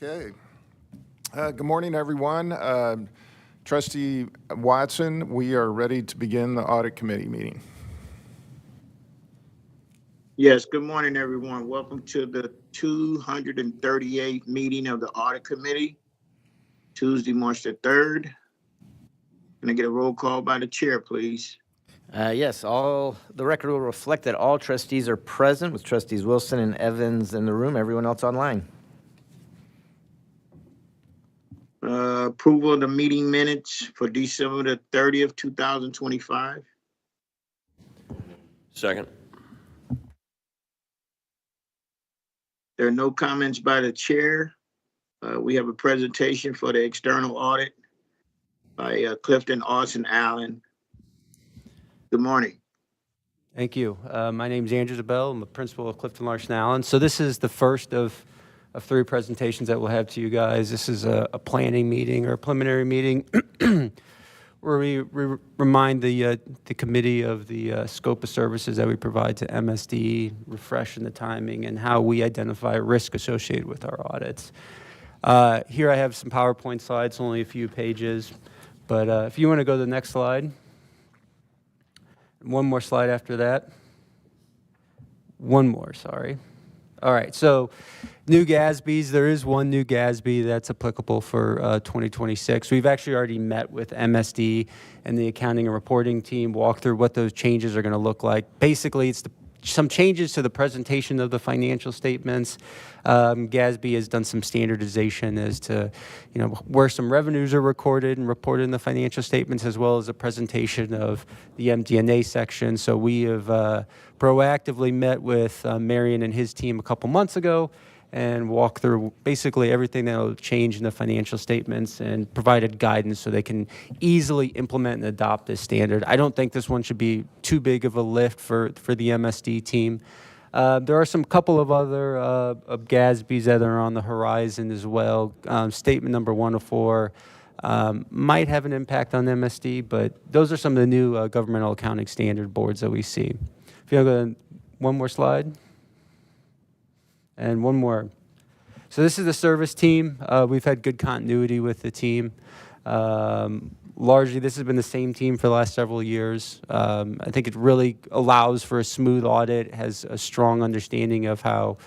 Okay. Good morning, everyone. Trustee Watson, we are ready to begin the Audit Committee meeting. Yes, good morning, everyone. Welcome to the 238th meeting of the Audit Committee, Tuesday, March the 3rd. Can I get a roll call by the chair, please? Yes, the record will reflect that all trustees are present, with Trustees Wilson and Evans in the room, everyone else online. Approval of the meeting minutes for December the 30th, 2025. Second. There are no comments by the chair. We have a presentation for the external audit by Clifton Austin Allen. Good morning. Thank you. My name is Andrew Zabel. I'm a principal of Clifton Larson Allen. So this is the first of three presentations that we'll have to you guys. This is a planning meeting or a preliminary meeting where we remind the committee of the scope of services that we provide to MSD, refreshing the timing, and how we identify risk associated with our audits. Here I have some PowerPoint slides, only a few pages, but if you want to go to the next slide. One more slide after that. One more, sorry. All right, so new GASBs. There is one new GASB that's applicable for 2026. We've actually already met with MSD and the accounting and reporting team, walked through what those changes are going to look like. Basically, it's some changes to the presentation of the financial statements. GASB has done some standardization as to, where some revenues are recorded and reported in the financial statements, as well as a presentation of the MD&A section. So we have proactively met with Marion and his team a couple months ago and walked through basically everything that will change in the financial statements and provided guidance so they can easily implement and adopt this standard. I don't think this one should be too big of a lift for the MSD team. There are some couple of other GASBs that are on the horizon as well. Statement number 104 might have an impact on MSD, but those are some of the new governmental accounting standard boards that we see. If you want to go to one more slide. And one more. So this is the service team. We've had good continuity with the team. Largely, this has been the same team for the last several years. I think it really allows for a smooth audit, has a strong understanding of how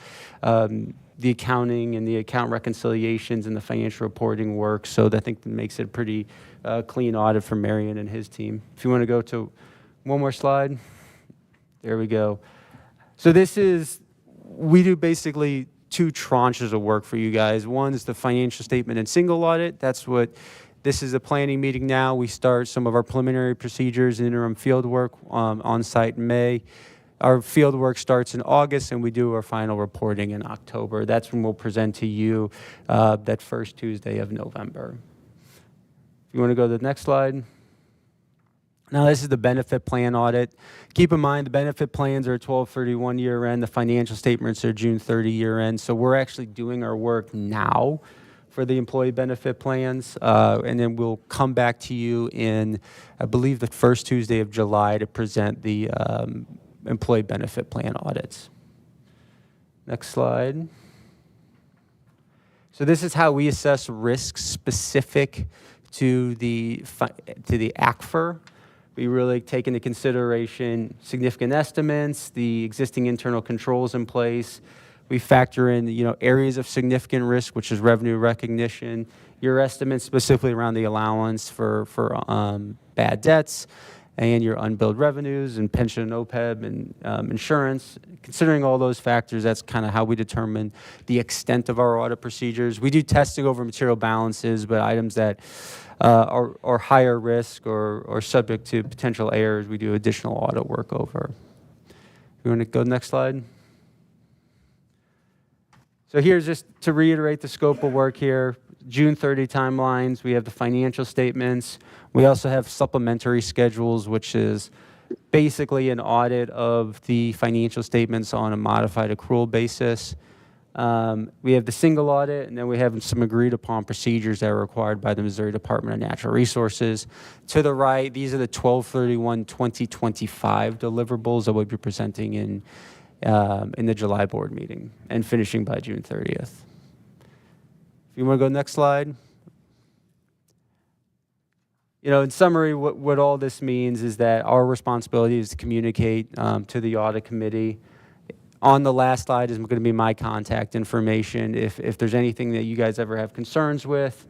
the accounting and the account reconciliations and the financial reporting work. So I think that makes it a pretty clean audit for Marion and his team. If you want to go to one more slide. There we go. So we do basically two tranches of work for you guys. One is the financial statement and single audit. This is a planning meeting now. We start some of our preliminary procedures and interim field work on site in May. Our field work starts in August, and we do our final reporting in October. That's when we'll present to you that first Tuesday of November. If you want to go to the next slide. Now, this is the benefit plan audit. Keep in mind, the benefit plans are 12/31 year end. The financial statements are June 30 year end. So we're actually doing our work now for the employee benefit plans. And then we'll come back to you in, I believe, the first Tuesday of July to present the employee benefit plan audits. Next slide. So this is how we assess risks specific to the ACFR. We really take into consideration significant estimates, the existing internal controls in place. We factor in, areas of significant risk, which is revenue recognition, your estimates specifically around the allowance for bad debts, and your unbilled revenues and pension and OPEB and insurance. Considering all those factors, that's kind of how we determine the extent of our audit procedures. We do testing over material balances, but items that are higher risk or subject to potential errors, we do additional audit work over. You want to go to the next slide? So here's just to reiterate the scope of work here. June 30 timelines, we have the financial statements. We also have supplementary schedules, which is basically an audit of the financial statements on a modified accrual basis. We have the single audit, and then we have some agreed upon procedures that are required by the Missouri Department of Natural Resources. To the right, these are the 12/31/2025 deliverables that we'll be presenting in the July board meeting and finishing by June 30th. If you want to go next slide. You know, in summary, what all this means is that our responsibility is to communicate to the audit committee. On the last slide is going to be my contact information. If there's anything that you guys ever have concerns with,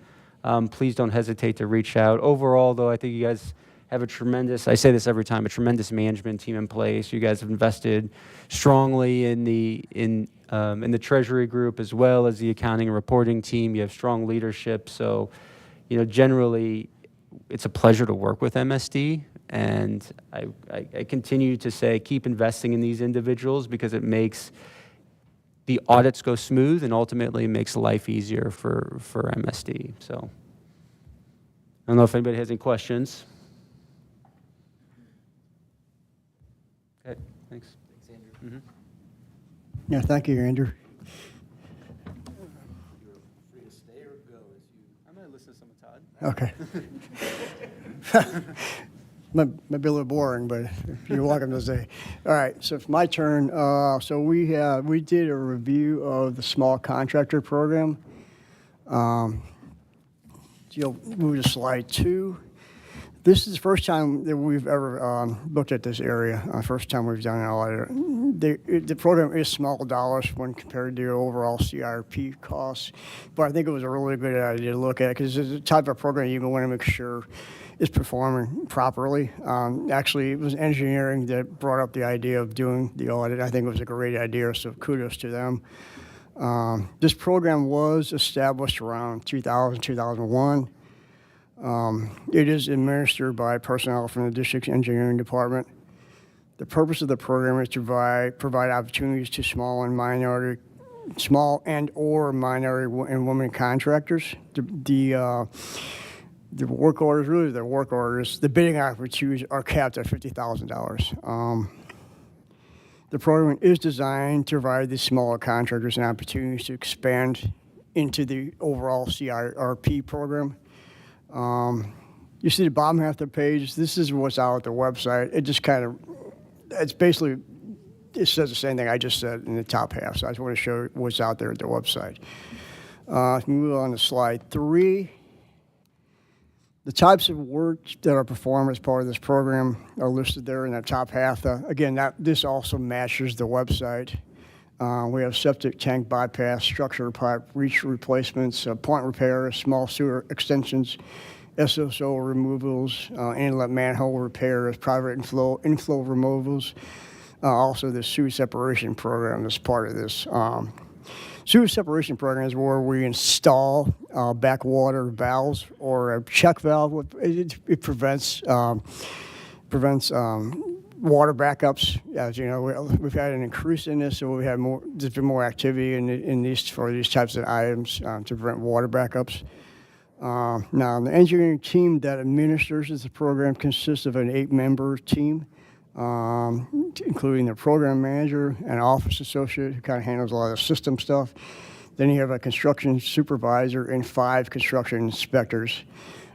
please don't hesitate to reach out. Overall, though, I think you guys have a tremendous, I say this every time, a tremendous management team in place. You guys have invested strongly in the treasury group as well as the accounting and reporting team. You have strong leadership. So, you know, generally, it's a pleasure to work with MSD, and I continue to say keep investing in these individuals because it makes the audits go smooth and ultimately makes life easier for MSD. So I don't know if anybody has any questions. Okay, thanks. Thanks, Andrew. Yeah, thank you, Andrew. You're free to stay or go as you. I'm going to listen to some of Todd. Okay. Might be a little boring, but you're welcome to stay. All right, so it's my turn. So we did a review of the small contractor program. You'll move to slide 2. This is the first time that we've ever looked at this area. First time we've done an audit. The program is small dollars when compared to the overall CRP costs, but I think it was a really good idea to look at it because it's a type of program you want to make sure is performing properly. Actually, it was engineering that brought up the idea of doing the audit. I think it was a great idea, so kudos to them. This program was established around 2000, 2001. It is administered by personnel from the district's engineering department. The purpose of the program is to provide opportunities to small and or minority and women contractors. The work orders, really the work orders, the bidding opportunities are capped at $50,000. The program is designed to provide these smaller contractors an opportunity to expand into the overall CRP program. You see the bottom half of the page, this is what's out at the website. It just kind of, it's basically, it says the same thing I just said in the top half, so I just want to show what's out there at the website. Move on to slide 3. The types of work that are performed as part of this program are listed there in the top half. Again, this also matches the website. We have septic tank bypass, structure pipe, reach replacements, point repairs, small sewer extensions, SSO removals, inlet manhole repairs, private inflow removals. Also, the sewer separation program is part of this. Sewer separation program is where we install backwater valves or a check valve. It prevents water backups. As you know, we've had an increase in this, so we had more. There's been more activity in these for these types of items to prevent water backups. Now, the engineering team that administers this program consists of an 8-member team, including the program manager and office associate who kind of handles a lot of the system stuff. Then you have a construction supervisor and 5 construction inspectors.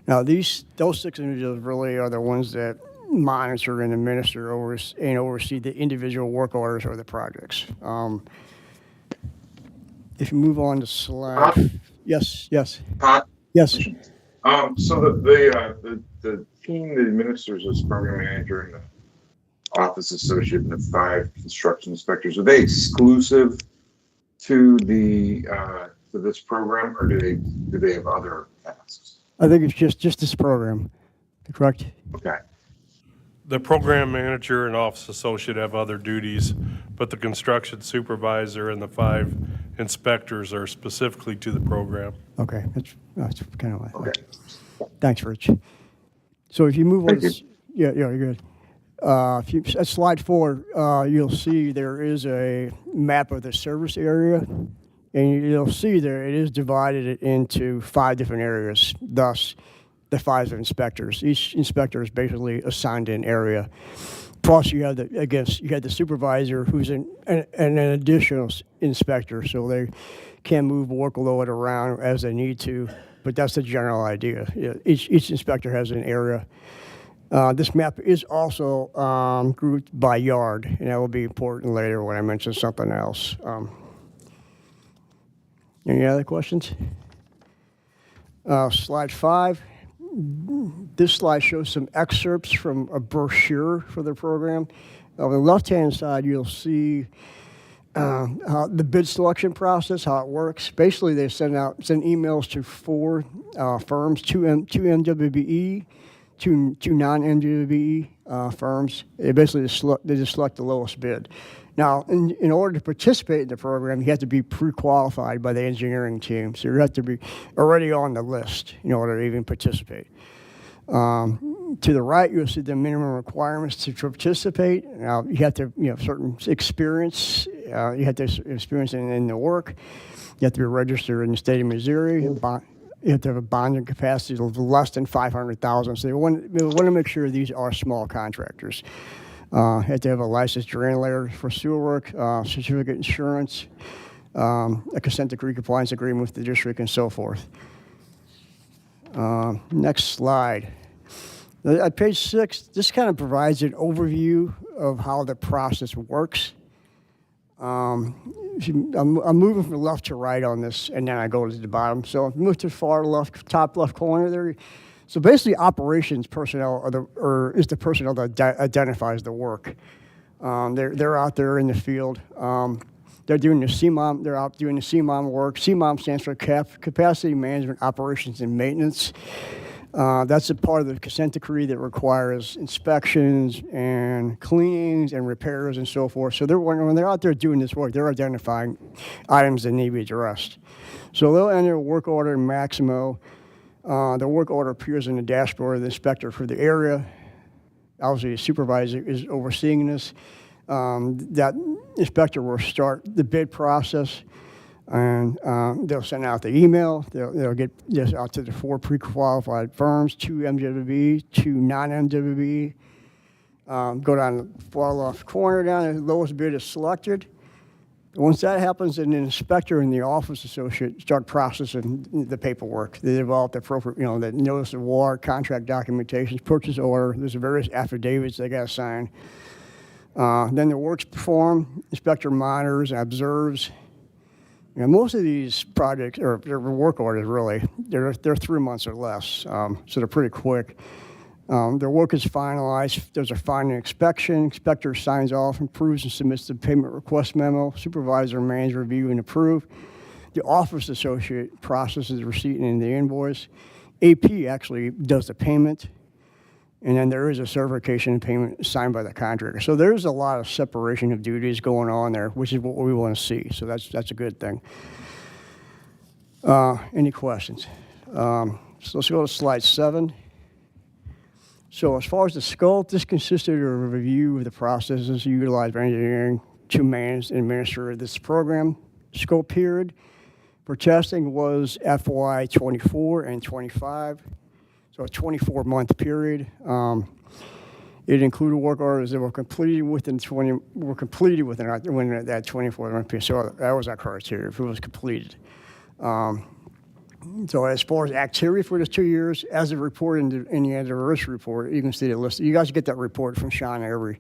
Now, those 6 individuals really are the ones that monitor and administer and oversee the individual work orders or the projects. If you move on to slide, yes. So the team that administers this program manager and the office associate and the 5 construction inspectors, are they exclusive to this program, or do they have other tasks? I think it's just this program, correct? Okay. The program manager and office associate have other duties, but the construction supervisor and the 5 inspectors are specifically to the program. Okay, that's kind of Okay. Thanks, Rich. So if you move on, Thank you. yeah, you're good. If you, at slide 4, you'll see there is a map of the service area, and you'll see there it is divided into 5 different areas, thus the 5 inspectors. Each inspector is basically assigned an area. Plus, you have the supervisor who's an additional inspector, so they can move workload around as they need to, but that's the general idea. Yeah, each inspector has an area. This map is also grouped by yard, and that will be important later when I mention something else. Any other questions? Slide 5. This slide shows some excerpts from a brochure for the program. On the left-hand side, you'll see how the bid selection process, how it works. Basically, they send emails to 4 firms, two MWBE, two non-MWBE firms. They basically just select the lowest bid. Now, in order to participate in the program, you have to be pre-qualified by the engineering team. So you have to be already on the list in order to even participate. To the right, you'll see the minimum requirements to participate. Now, you have to, certain experience. You have to experience in the work. You have to be registered in the state of Missouri. You have to have a bonding capacity of less than 500,000. So we want to make sure these are small contractors. You have to have a licensed drain layer for sewer work, certificate insurance, a consent decree compliance agreement with the district, and so forth. Next slide. At page 6, this kind of provides an overview of how the process works. I'm moving from left to right on this, and then I go to the bottom. So if you move to the far left, top left corner there. So basically, operations personnel is the personnel that identifies the work. They're out there in the field. They're doing the CMOM. They're out doing the CMOM work. CMOM stands for Capacity Management Operations and Maintenance. That's a part of the consent decree that requires inspections and cleanings and repairs and so forth. So when they're out there doing this work, they're identifying items that need to be addressed. So they'll enter a work order in Maximo. The work order appears in the dashboard of the inspector for the area. Obviously, the supervisor is overseeing this. That inspector will start the bid process, and they'll send out the email. They'll get this out to the 4 pre-qualified firms, 2 MWB, 2 non-MWB. Go down the far left corner down, the lowest bid is selected. Once that happens, then the inspector and the office associate start processing the paperwork. They develop the appropriate, the notice of award, contract documentations, purchase order. There's various affidavits they got to sign. Then the work's performed. Inspector monitors and observes. Most of these projects, or work orders really, they're 3 months or less, so they're pretty quick. Their work is finalized. There's a final inspection. Inspector signs off, approves, and submits the payment request memo. Supervisor and manager review and approve. The office associate processes the receipt and the invoice. AP actually does the payment. And then there is a certification and payment signed by the contractor. So there's a lot of separation of duties going on there, which is what we want to see. So that's a good thing. Any questions? So let's go to slide 7. So as far as the scope, this consisted of a review of the processes utilized by engineering to manage and administer this program. Scope period for testing was FY 24 and 25, so a 24-month period. It included work orders that were completed within that 24-month period. So that was our criteria, if it was completed. So as far as activity for the 2 years, as reported in the anniversary report, you can see the list. You guys get that report from Sean every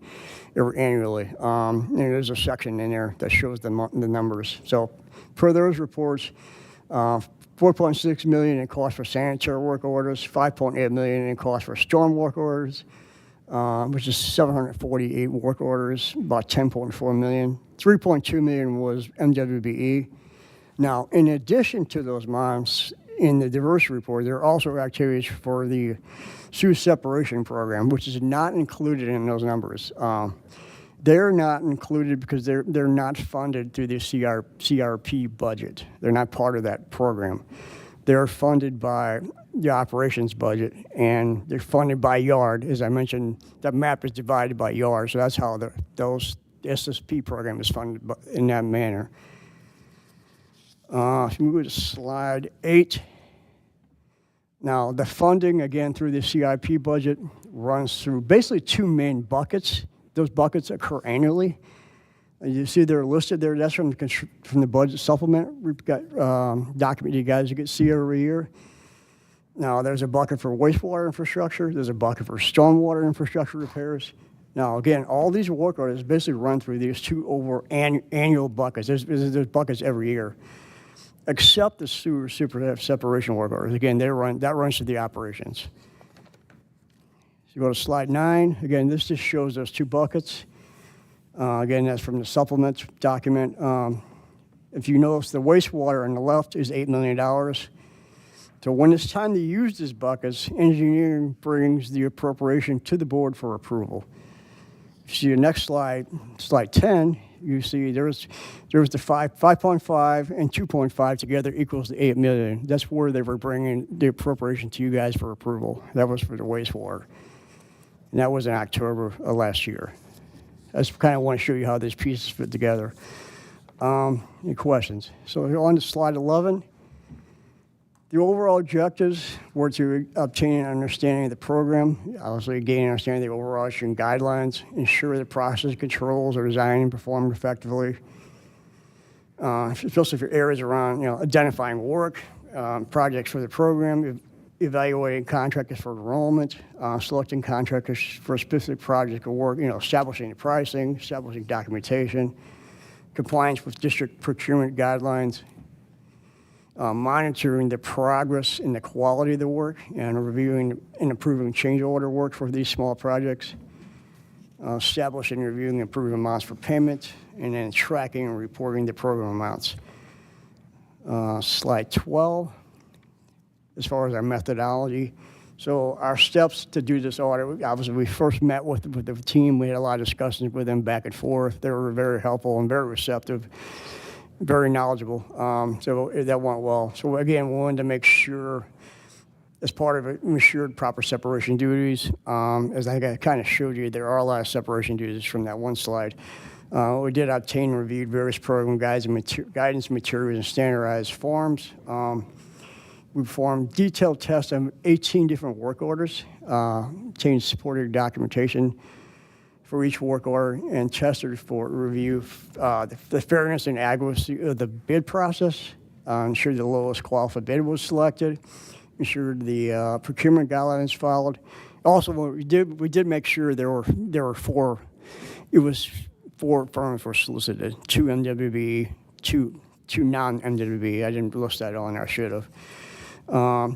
annually. And there's a section in there that shows the numbers. So per those reports, $4.6 million in cost for sanitary work orders, $5.8 million in cost for storm work orders, which is 748 work orders, about $10.4 million. $3.2 million was MWBE. Now, in addition to those amounts in the diversity report, there are also activities for the sewer separation program, which is not included in those numbers. They're not included because they're not funded through the CRP budget. They're not part of that program. They're funded by the operations budget, and they're funded by yard. As I mentioned, that map is divided by yard, so that's how the SSP program is funded in that manner. If you move to slide 8. Now, the funding, again, through the CIP budget runs through basically 2 main buckets. Those buckets occur annually. You see they're listed there. That's from the budget supplement. We've got document you guys get see every year. Now, there's a bucket for wastewater infrastructure. There's a bucket for stormwater infrastructure repairs. Now, again, all these work orders basically run through these 2 annual buckets. There's buckets every year. except the sewer separation work orders. Again, that runs to the operations. So you go to slide 9. Again, this just shows those 2 buckets. Again, that's from the supplement document. If you notice, the wastewater on the left is $8 million. So when it's time to use these buckets, engineering brings the appropriation to the board for approval. If you see the next slide, slide 10, you see there was the 5.5 and 2.5 together equals the 8 million. That's where they were bringing the appropriation to you guys for approval. That was for the wastewater. And that was in October of last year. I just kind of want to show you how these pieces fit together. Any questions? So on to slide 11. The overall objectives were to obtain an understanding of the program, obviously gain an understanding of the overarching guidelines, ensure the process controls are designed and performed effectively, especially for areas around identifying work, projects for the program, evaluating contractors for enrollment, selecting contractors for a specific project or work, establishing the pricing, establishing documentation, compliance with district procurement guidelines, monitoring the progress and the quality of the work, and reviewing and improving change order work for these small projects, establishing, reviewing, and approving amounts for payment, and then tracking and reporting the program amounts. Slide 12, as far as our methodology. So our steps to do this audit, obviously we first met with the team. We had a lot of discussions with them back and forth. They were very helpful and very receptive, very knowledgeable. So that went well. So again, we wanted to make sure, as part of it, we ensured proper separation duties. As I kind of showed you, there are a lot of separation duties from that one slide. We did obtain and reviewed various program guidance materials and standardized forms. We performed detailed tests on 18 different work orders, obtained supported documentation for each work order, and tested for review the fairness and adequacy of the bid process, ensured the lowest qualified bid was selected, ensured the procurement guidelines followed. Also, what we did make sure there were 4 firms were solicited, 2 MWB, two non-MWB. I didn't list that on, I should have.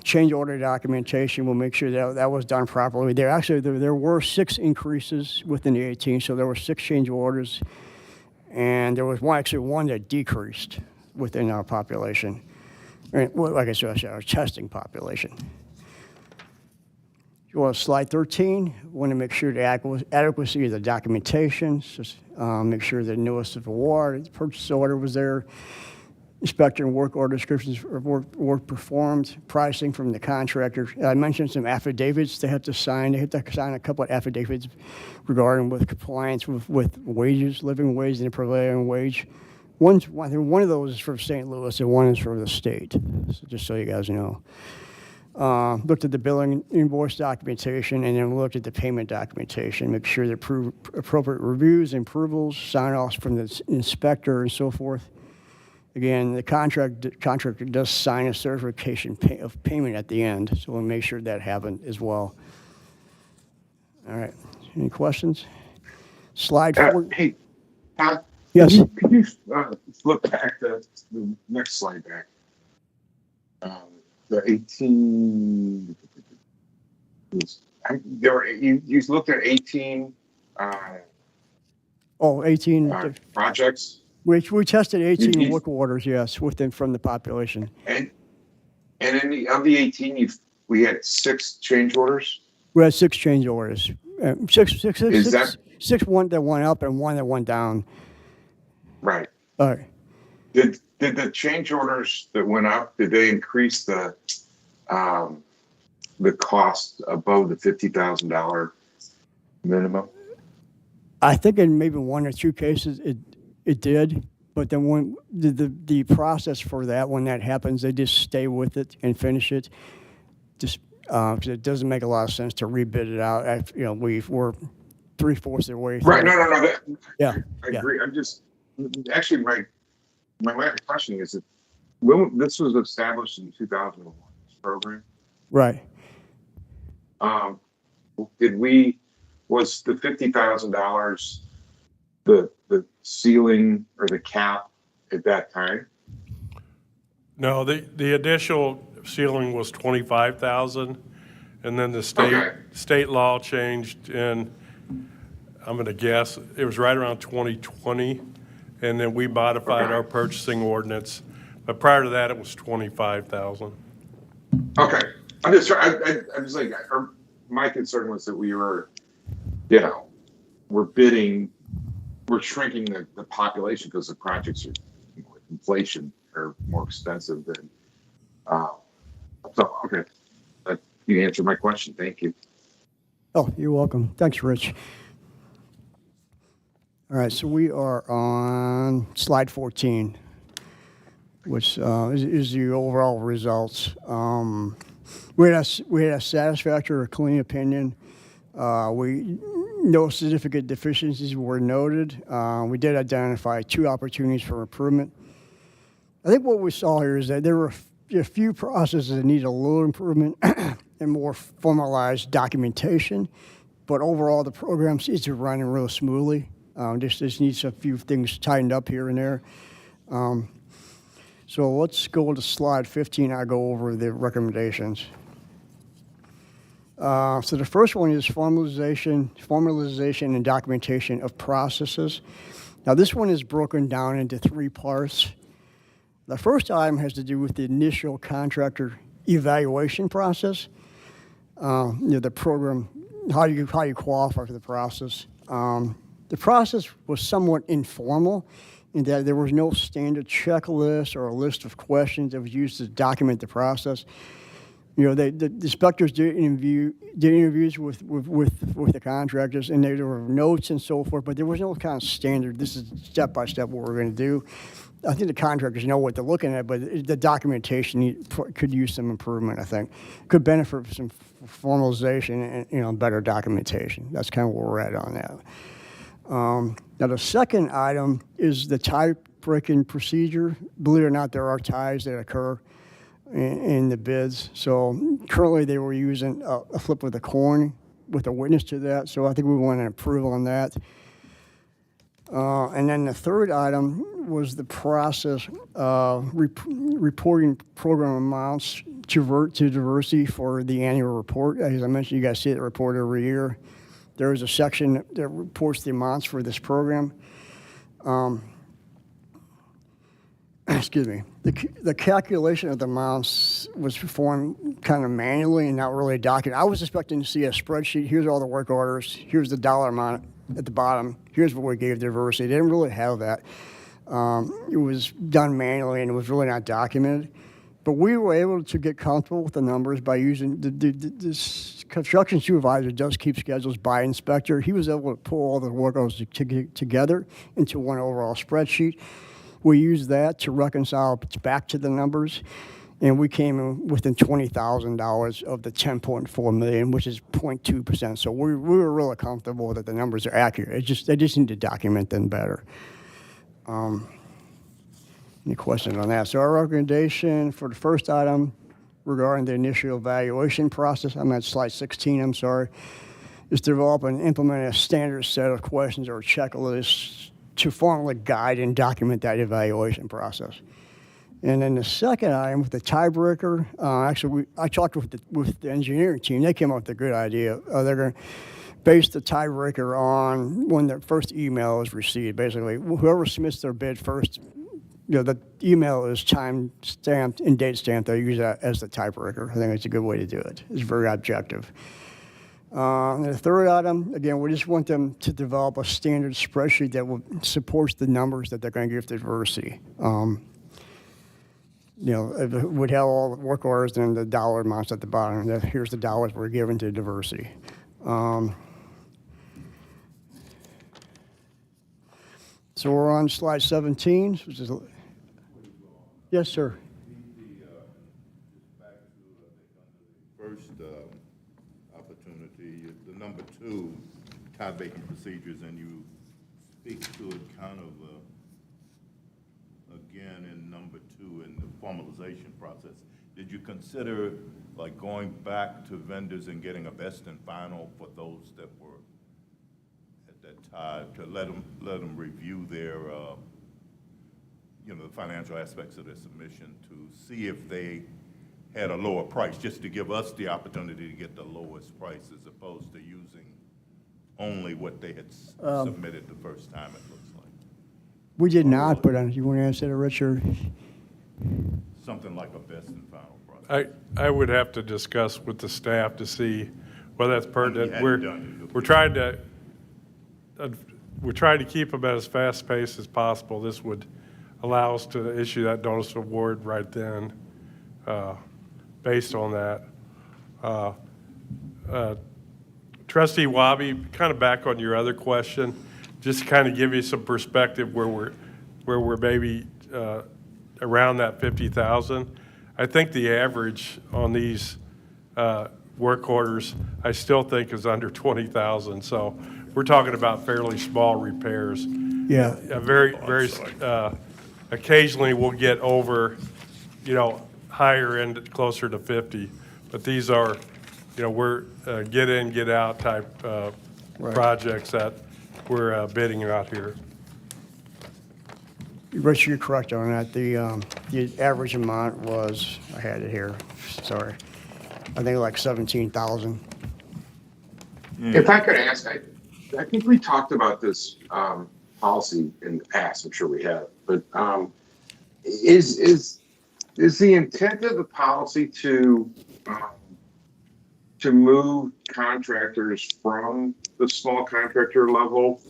Change order documentation, we'll make sure that was done properly. There were 6 increases within the 18, so there were 6 change orders, and there was one that decreased within our population. Like I said, our testing population. You want slide 13, we want to make sure the adequacy of the documentation, just make sure the notice of award, the purchase order was there, inspector and work order descriptions of work performed, pricing from the contractor. I mentioned some affidavits they have to sign. They have to sign a couple of affidavits regarding with compliance with wages, living wage, and the prevailing wage. One of those is for St. Louis, and one is for the state. So just so you guys know. Looked at the billing invoice documentation, and then looked at the payment documentation, make sure the appropriate reviews and approvals, sign-offs from the inspector, and so forth. Again, the contractor does sign a certification of payment at the end, so we'll make sure that happened as well. All right, any questions? Slide 4. Hey, Todd. Yes. Could you flip back the next slide back? The 18. You looked at 18. 18. Projects. We tested 18 work orders, yes, from the population. And of the 18, we had 6 change orders. We had 6 change orders. Is that 6 that went up and 1 that went down. right? All right. Did the change orders that went up, did they increase the cost above the $50,000 minimum? I think in maybe 1 or 2 cases it did, but then when the process for that, when that happens, they just stay with it and finish it. Just because it doesn't make a lot of sense to rebid it out. We're 3/4 of the way through. Right. No. Yeah. I agree. I'm just actually my last question is that when this was established in 2001, this program. Right. Was the $50,000 the ceiling or the cap at that time? No, the initial ceiling was 25,000, and then the state law changed in, I'm gonna guess, it was right around 2020, and then we modified our purchasing ordinance. But prior to that, it was 25,000. Okay, I'm just trying. I'm just like, my concern was that we were, you know, we're bidding, we're shrinking the population because the projects are, with inflation, are more expensive than. So okay, you answered my question. Thank you. Oh, you're welcome. Thanks, Rich. All right, so we are on slide 14, which is the overall results. We had a satisfactory or clean opinion. No significant deficiencies were noted. We did identify 2 opportunities for improvement. I think what we saw here is that there were a few processes that need a little improvement and more formalized documentation, but overall the program seems to be running real smoothly. Just needs a few things tightened up here and there. So let's go to slide 15. I'll go over the recommendations. So the first one is formalization and documentation of processes. Now this one is broken down into 3 parts. The first item has to do with the initial contractor evaluation process. The program, how you qualify for the process. The process was somewhat informal in that there was no standard checklist or a list of questions that was used to document the process. The inspectors did interviews with the contractors, and there were notes and so forth, but there was no kind of standard. This is step by step what we're going to do. I think the contractors know what they're looking at, but the documentation could use some improvement. I think could benefit from some formalization and better documentation. That's kind of where we're at on that. Now the second item is the tie-breaking procedure. Believe it or not, there are ties that occur in the bids. So currently they were using a flip of the coin with a witness to that. So I think we want to improve on that. And then the third item was the process of reporting program amounts to diversity for the annual report. As I mentioned, you guys see the report every year. There is a section that reports the amounts for this program. Excuse me. The calculation of the amounts was performed kind of manually and not really documented. I was expecting to see a spreadsheet. Here's all the work orders. Here's the dollar amount at the bottom. Here's what we gave diversity. They didn't really have that. It was done manually and it was really not documented. But we were able to get comfortable with the numbers by using this construction supervisor does keep schedules by inspector. He was able to pull all the work orders together into one overall spreadsheet. We used that to reconcile back to the numbers, and we came in within $20,000 of the $10.4 million, which is 0.2%. So we were really comfortable that the numbers are accurate. They just need to document them better. Any questions on that? So our recommendation for the first item regarding the initial evaluation process, I'm at slide 16, I'm sorry, is develop and implement a standard set of questions or checklists to formally guide and document that evaluation process. And then the second item with the tiebreaker, I talked with the engineering team. They came up with a good idea. They're going to base the tiebreaker on when the first email is received. Basically, whoever submits their bid first, the email is time stamped and date stamped. They use that as the tiebreaker. I think it's a good way to do it. It's very objective. And the third item, again, we just want them to develop a standard spreadsheet that will support the numbers that they're going to give to diversity. It would have all the work orders and the dollar amounts at the bottom. Here's the dollars we're giving to diversity. So we're on slide 17. Which is, yes, sir. First opportunity, the number 2, tie-breaking procedures, and you speak to it kind of again in number 2 in the formalization process. Did you consider like going back to vendors and getting a best and final for those that were at that time to let them review you know, the financial aspects of their submission to see if they had a lower price, just to give us the opportunity to get the lowest price as opposed to using only what they had submitted the first time, it looks like. We did not, but you want to answer that, Richard? Something like a best and final price. I would have to discuss with the staff to see whether that's pertinent. hadn't done it. We're trying to keep them at as fast pace as possible. This would allow us to issue that notice of award right then, based on that. Trustee Wabi, kind of back on your other question, just to kind of give you some perspective where we're maybe around that 50,000. I think the average on these work orders, I still think is under 20,000. So we're talking about fairly small repairs. Yeah. Very, occasionally we'll get over, higher end, closer to 50. But these are, we're get in, get out type projects that we're bidding out here. Richard, you're correct on that. The average amount was, I had it here, sorry, I think like 17,000. If I could ask, I think we talked about this policy in the past. I'm sure we have, but is the intent of the policy to move contractors from the small contractor level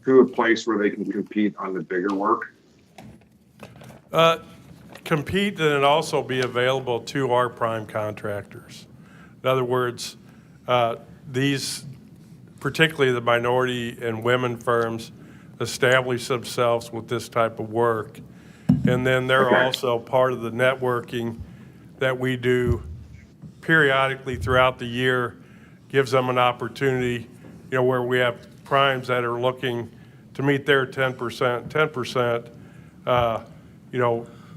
to a place where they can compete on the bigger work? Compete and it also be available to our prime contractors. In other words, these, particularly the minority and women firms, establish themselves with this type of work. And then they're also part of the networking that we do periodically throughout the year, gives them an opportunity, where we have primes that are looking to meet their 10%,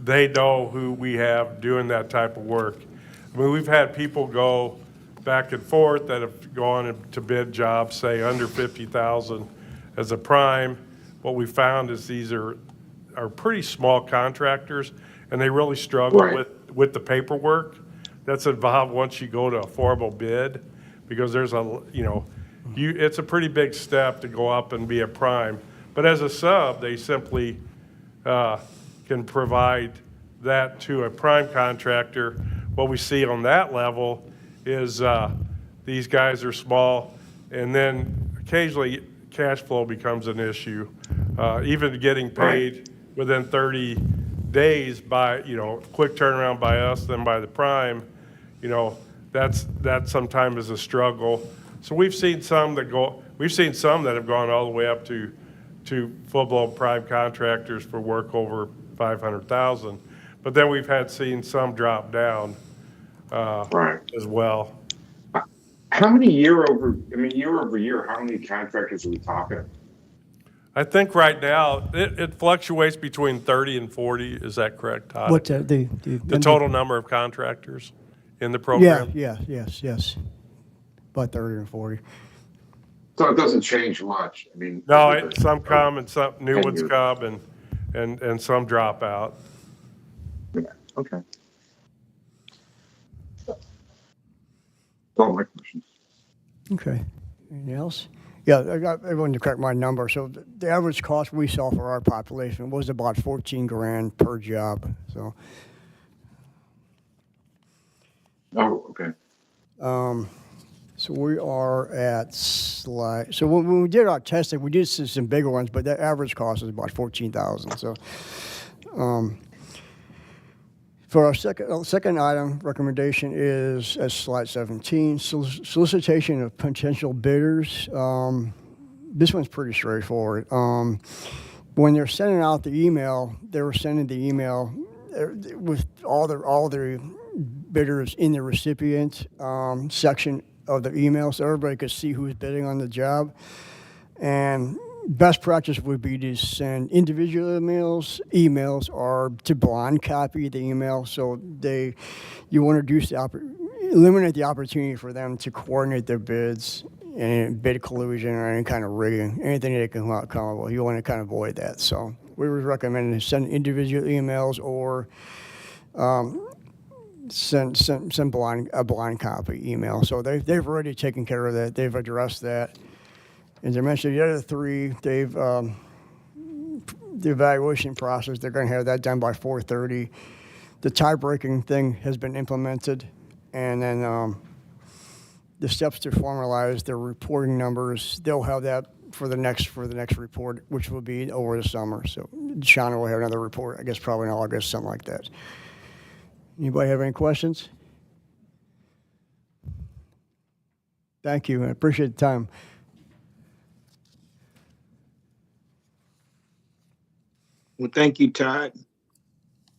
they know who we have doing that type of work. I mean, we've had people go back and forth that have gone to bid jobs, say under 50,000 as a prime. What we found is these are pretty small contractors, and they really struggle with the paperwork that's involved once you go to a formal bid, because there's it's a pretty big step to go up and be a prime. But as a sub, they simply can provide that to a prime contractor. What we see on that level is these guys are small, and then occasionally cash flow becomes an issue. Even getting paid within 30 days by, quick turnaround by us, then by the prime, that sometimes is a struggle. So we've seen some that have gone all the way up to full-blown prime contractors for work over 500,000. But then we've seen some drop down as well. How many year over year, how many contractors are we talking? I think right now it fluctuates between 30 and 40. Is that correct, Todd? What the total number of contractors in the program? Yes. About 30 or 40. So it doesn't change much. I mean, no, some come and some new ones come, and some drop out. Yeah. Okay. That's all my questions. Okay. Anything else? Yeah, I got everyone to correct my number. So the average cost we saw for our population was about $14,000 per job. So. Oh, okay. So we are at so when we did our testing, we did see some bigger ones, but the average cost is about $14,000. So, for our second item recommendation is at slide 17, solicitation of potential bidders. This one's pretty straightforward. When they're sending out the email, they were sending the email with all their bidders in the recipient section of the email, so everybody could see who's bidding on the job. And best practice would be to send individual emails or to blind copy the email, so you want to eliminate the opportunity for them to coordinate their bids and bid collusion or any kind of rigging, anything they can come up with. You want to kind of avoid that. So we would recommend to send individual emails or send a blind copy email. So they've already taken care of that. They've addressed that. As I mentioned, the other three, the evaluation process, they're going to have that done by 4:30. The tie-breaking thing has been implemented, and then the steps to formalize their reporting numbers, they'll have that for the next report, which will be over the summer. So Shauna will have another report, I guess probably in August, something like that. Anybody have any questions? Thank you. I appreciate the time. Well, thank you, Todd.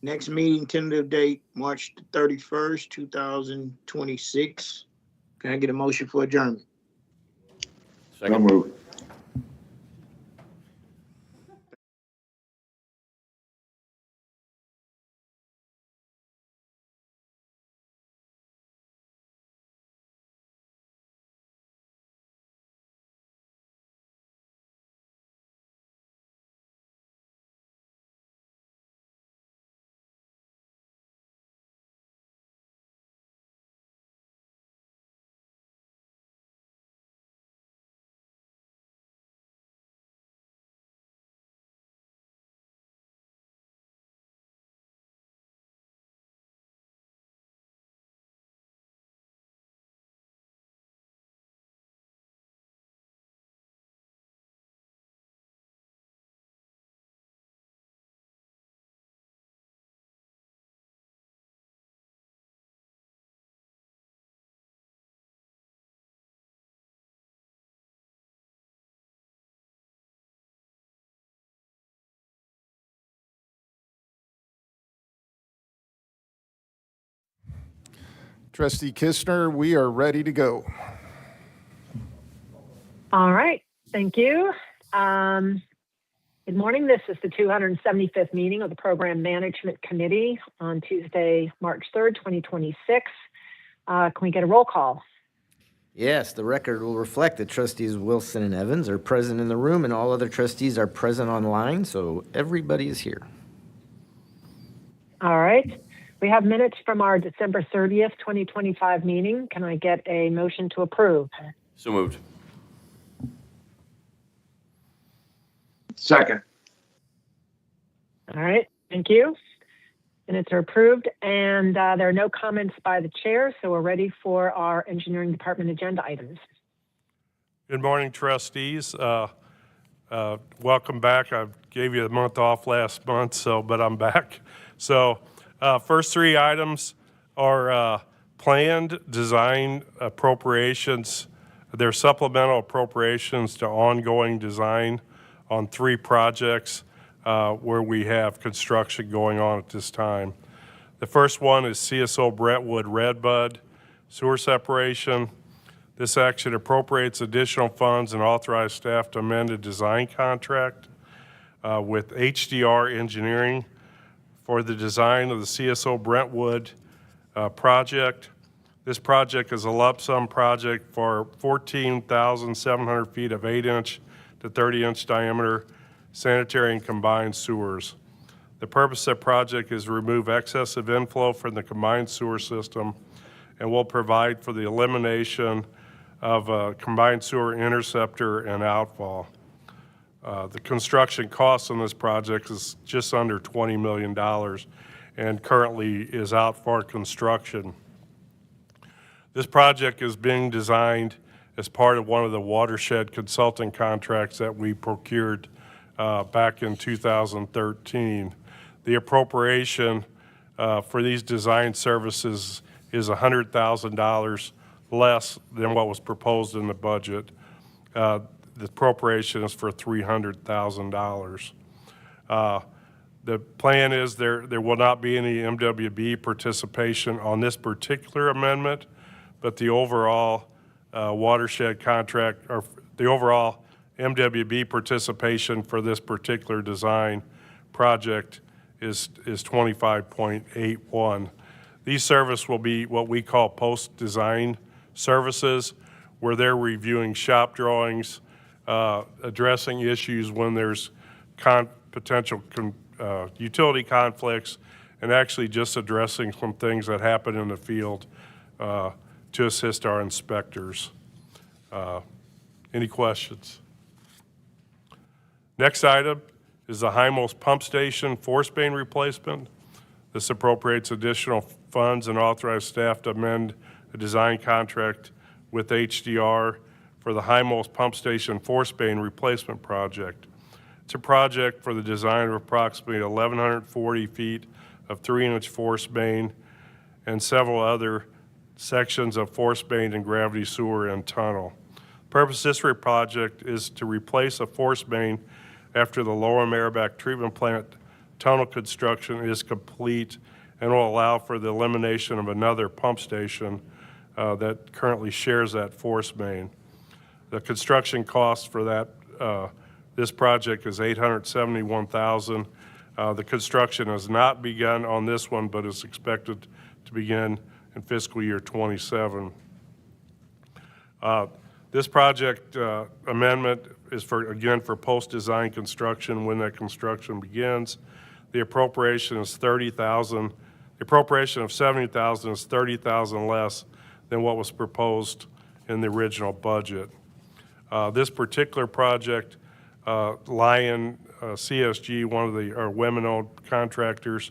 Next meeting, tentative date, March 31st, 2026. Can I get a motion for adjournment? So moved. Trustee Kistner, we are ready to go. All right, thank you. Good morning. This is the 275th meeting of the Program Management Committee on Tuesday, March 3rd, 2026. Can we get a roll call? Yes, the record will reflect that trustees Wilson and Evans are present in the room and all other trustees are present online, so everybody is here. All right. We have minutes from our December 30th, 2025 meeting. Can I get a motion to approve? So moved. Second. All right, thank you. Minutes are approved, and there are no comments by the chair, so we're ready for our engineering department agenda items. Good morning, trustees. Welcome back. I gave you a month off last month, but I'm back. So first three items are planned design appropriations. They're supplemental appropriations to ongoing design on three projects where we have construction going on at this time. The first one is CSO Brentwood Redbud sewer separation. This action appropriates additional funds and authorizes staff to amend a design contract with HDR Engineering for the design of the CSO Brentwood project. This project is a lump sum project for 14,700 feet of 8-inch to 30-inch diameter sanitary and combined sewers. The purpose of the project is to remove excessive inflow from the combined sewer system and will provide for the elimination of a combined sewer interceptor and outfall. The construction cost on this project is just under $20 million and currently is out for construction. This project is being designed as part of one of the watershed consulting contracts that we procured back in 2013. The appropriation for these design services is $100,000 less than what was proposed in the budget. The appropriation is for $300,000. The plan is there will not be any MWB participation on this particular amendment, but the overall watershed contract, or the overall MWB participation for this particular design project is 25.81. These services will be what we call post-design services, where they're reviewing shop drawings, addressing issues when there's potential utility conflicts, and actually just addressing some things that happen in the field to assist our inspectors. Any questions? Next item is the Hymos Pump Station force main replacement. This appropriates additional funds and authorizes staff to amend a design contract with HDR for the Hymos Pump Station force main replacement project. It's a project for the design of approximately 1,140 feet of 3-inch force main and several other sections of force main and gravity sewer and tunnel. The purpose of this project is to replace a force main after the Lower Merrimack Treatment Plant tunnel construction is complete and will allow for the elimination of another pump station that currently shares that force main. The construction cost for that this project is $871,000. The construction has not begun on this one, but is expected to begin in fiscal year 27. This project amendment is for post-design construction when that construction begins. The appropriation is $30,000. The appropriation of $70,000 is $30,000 less than what was proposed in the original budget. This particular project, Lion CSG, one of our women-owned contractors,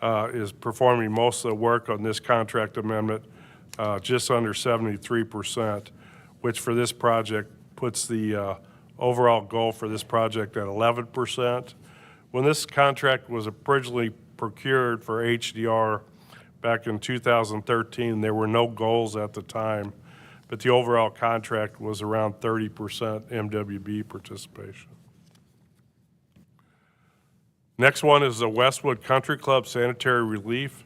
is performing most of the work on this contract amendment, just under 73%, which for this project puts the overall goal for this project at 11%. When this contract was originally procured for HDR back in 2013, there were no goals at the time, but the overall contract was around 30% MWB participation. Next one is the Westwood Country Club sanitary relief.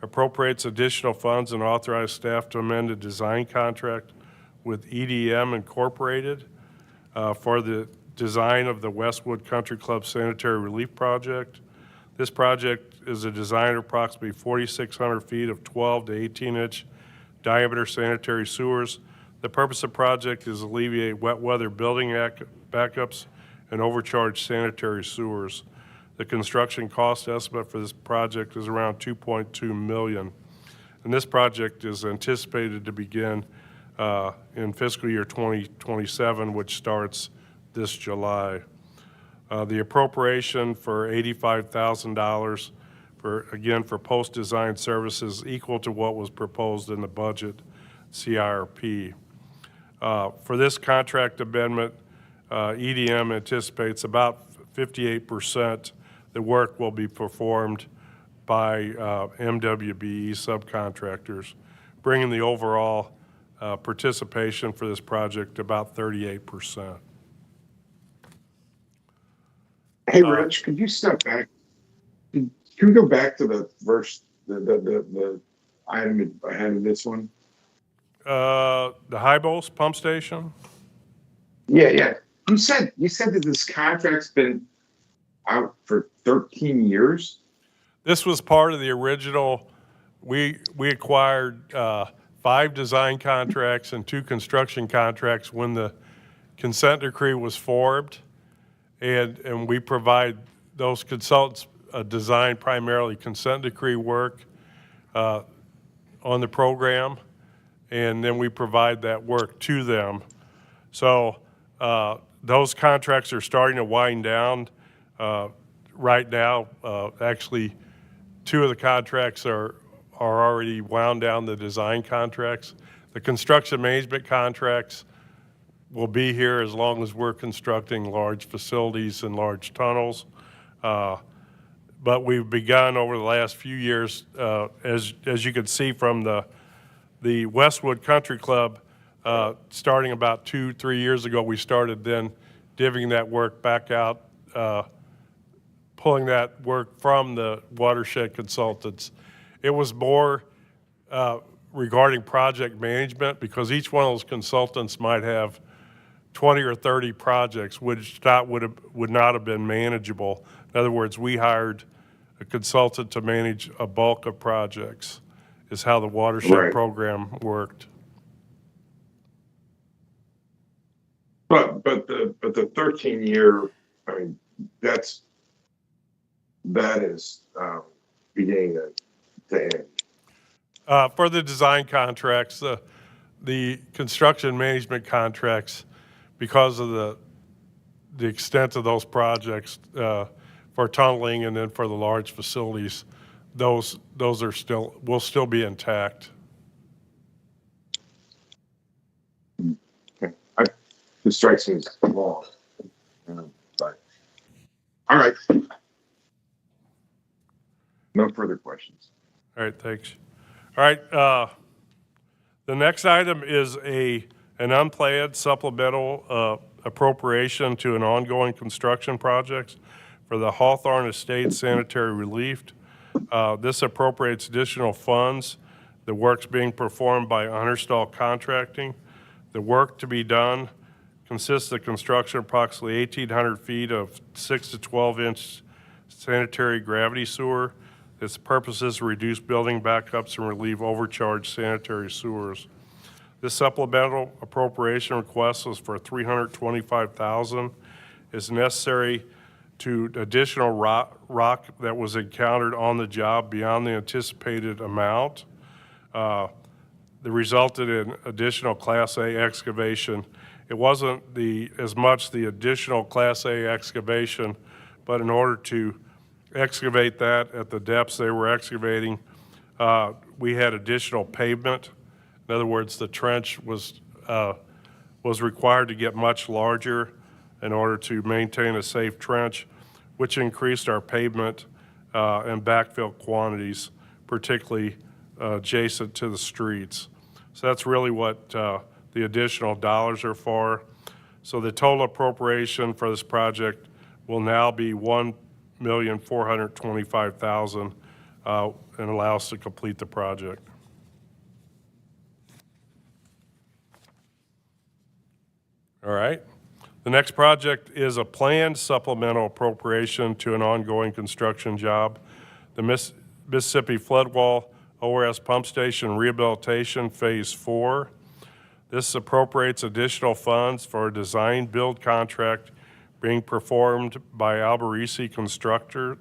Appropriates additional funds and authorized staff to amend a design contract with EDM Incorporated for the design of the Westwood Country Club sanitary relief project. This project is a design of approximately 4,600 feet of 12 to 18-inch diameter sanitary sewers. The purpose of the project is to alleviate wet weather building backups and overcharged sanitary sewers. The construction cost estimate for this project is around $2.2 million. And this project is anticipated to begin in fiscal year 2027, which starts this July. The appropriation for $85,000 for post-design services equal to what was proposed in the budget CIRP. For this contract amendment, EDM anticipates about 58% the work will be performed by MWBE subcontractors, bringing the overall participation for this project to about 38%. Hey, Rich, could you step back? Can we go back to the first, the item ahead of this one? The Hybos pump station? Yeah. You said that this contract's been out for 13 years? This was part of the original, we acquired 5 design contracts and 2 construction contracts when the consent decree was formed. And we provide those consultants design primarily consent decree work on the program, and then we provide that work to them. So those contracts are starting to wind down right now. Actually, 2 of the contracts are already wound down, the design contracts. The construction management contracts will be here as long as we're constructing large facilities and large tunnels. But we've begun over the last few years, as you can see from the Westwood Country Club, starting about 2-3 years ago, we started then divvying that work back out, pulling that work from the watershed consultants. It was more regarding project management, because each one of those consultants might have 20 or 30 projects, which would not have been manageable. In other words, we hired a consultant to manage a bulk of projects, is how the watershed program worked. But the 13-year, I mean, that's that is beginning to end? For the design contracts, the construction management contracts, because of the extent of those projects for tunneling and then for the large facilities, those are will still be intact. Okay. It strikes me as long. But all right. No further questions. All right, thanks. All right, the next item is an unplanned supplemental appropriation to an ongoing construction project for the Hawthorne Estate Sanitary Relief. This appropriates additional funds. The work's being performed by Understall Contracting. The work to be done consists of construction of approximately 1,800 feet of 6 to 12-inch sanitary gravity sewer. Its purpose is to reduce building backups and relieve overcharged sanitary sewers. This supplemental appropriation request was for $325,000. It's necessary to additional rock that was encountered on the job beyond the anticipated amount. That resulted in additional Class A excavation. It wasn't as much the additional Class A excavation, but in order to excavate that at the depths they were excavating, we had additional pavement. In other words, the trench was required to get much larger in order to maintain a safe trench, which increased our pavement and backfill quantities, particularly adjacent to the streets. So that's really what the additional dollars are for. So the total appropriation for this project will now be $1,425,000 and allow us to complete the project. All right. The next project is a planned supplemental appropriation to an ongoing construction job. The Mississippi Floodwall ORS Pump Station Rehabilitation Phase 4. This appropriates additional funds for a design build contract being performed by Alberici constructors.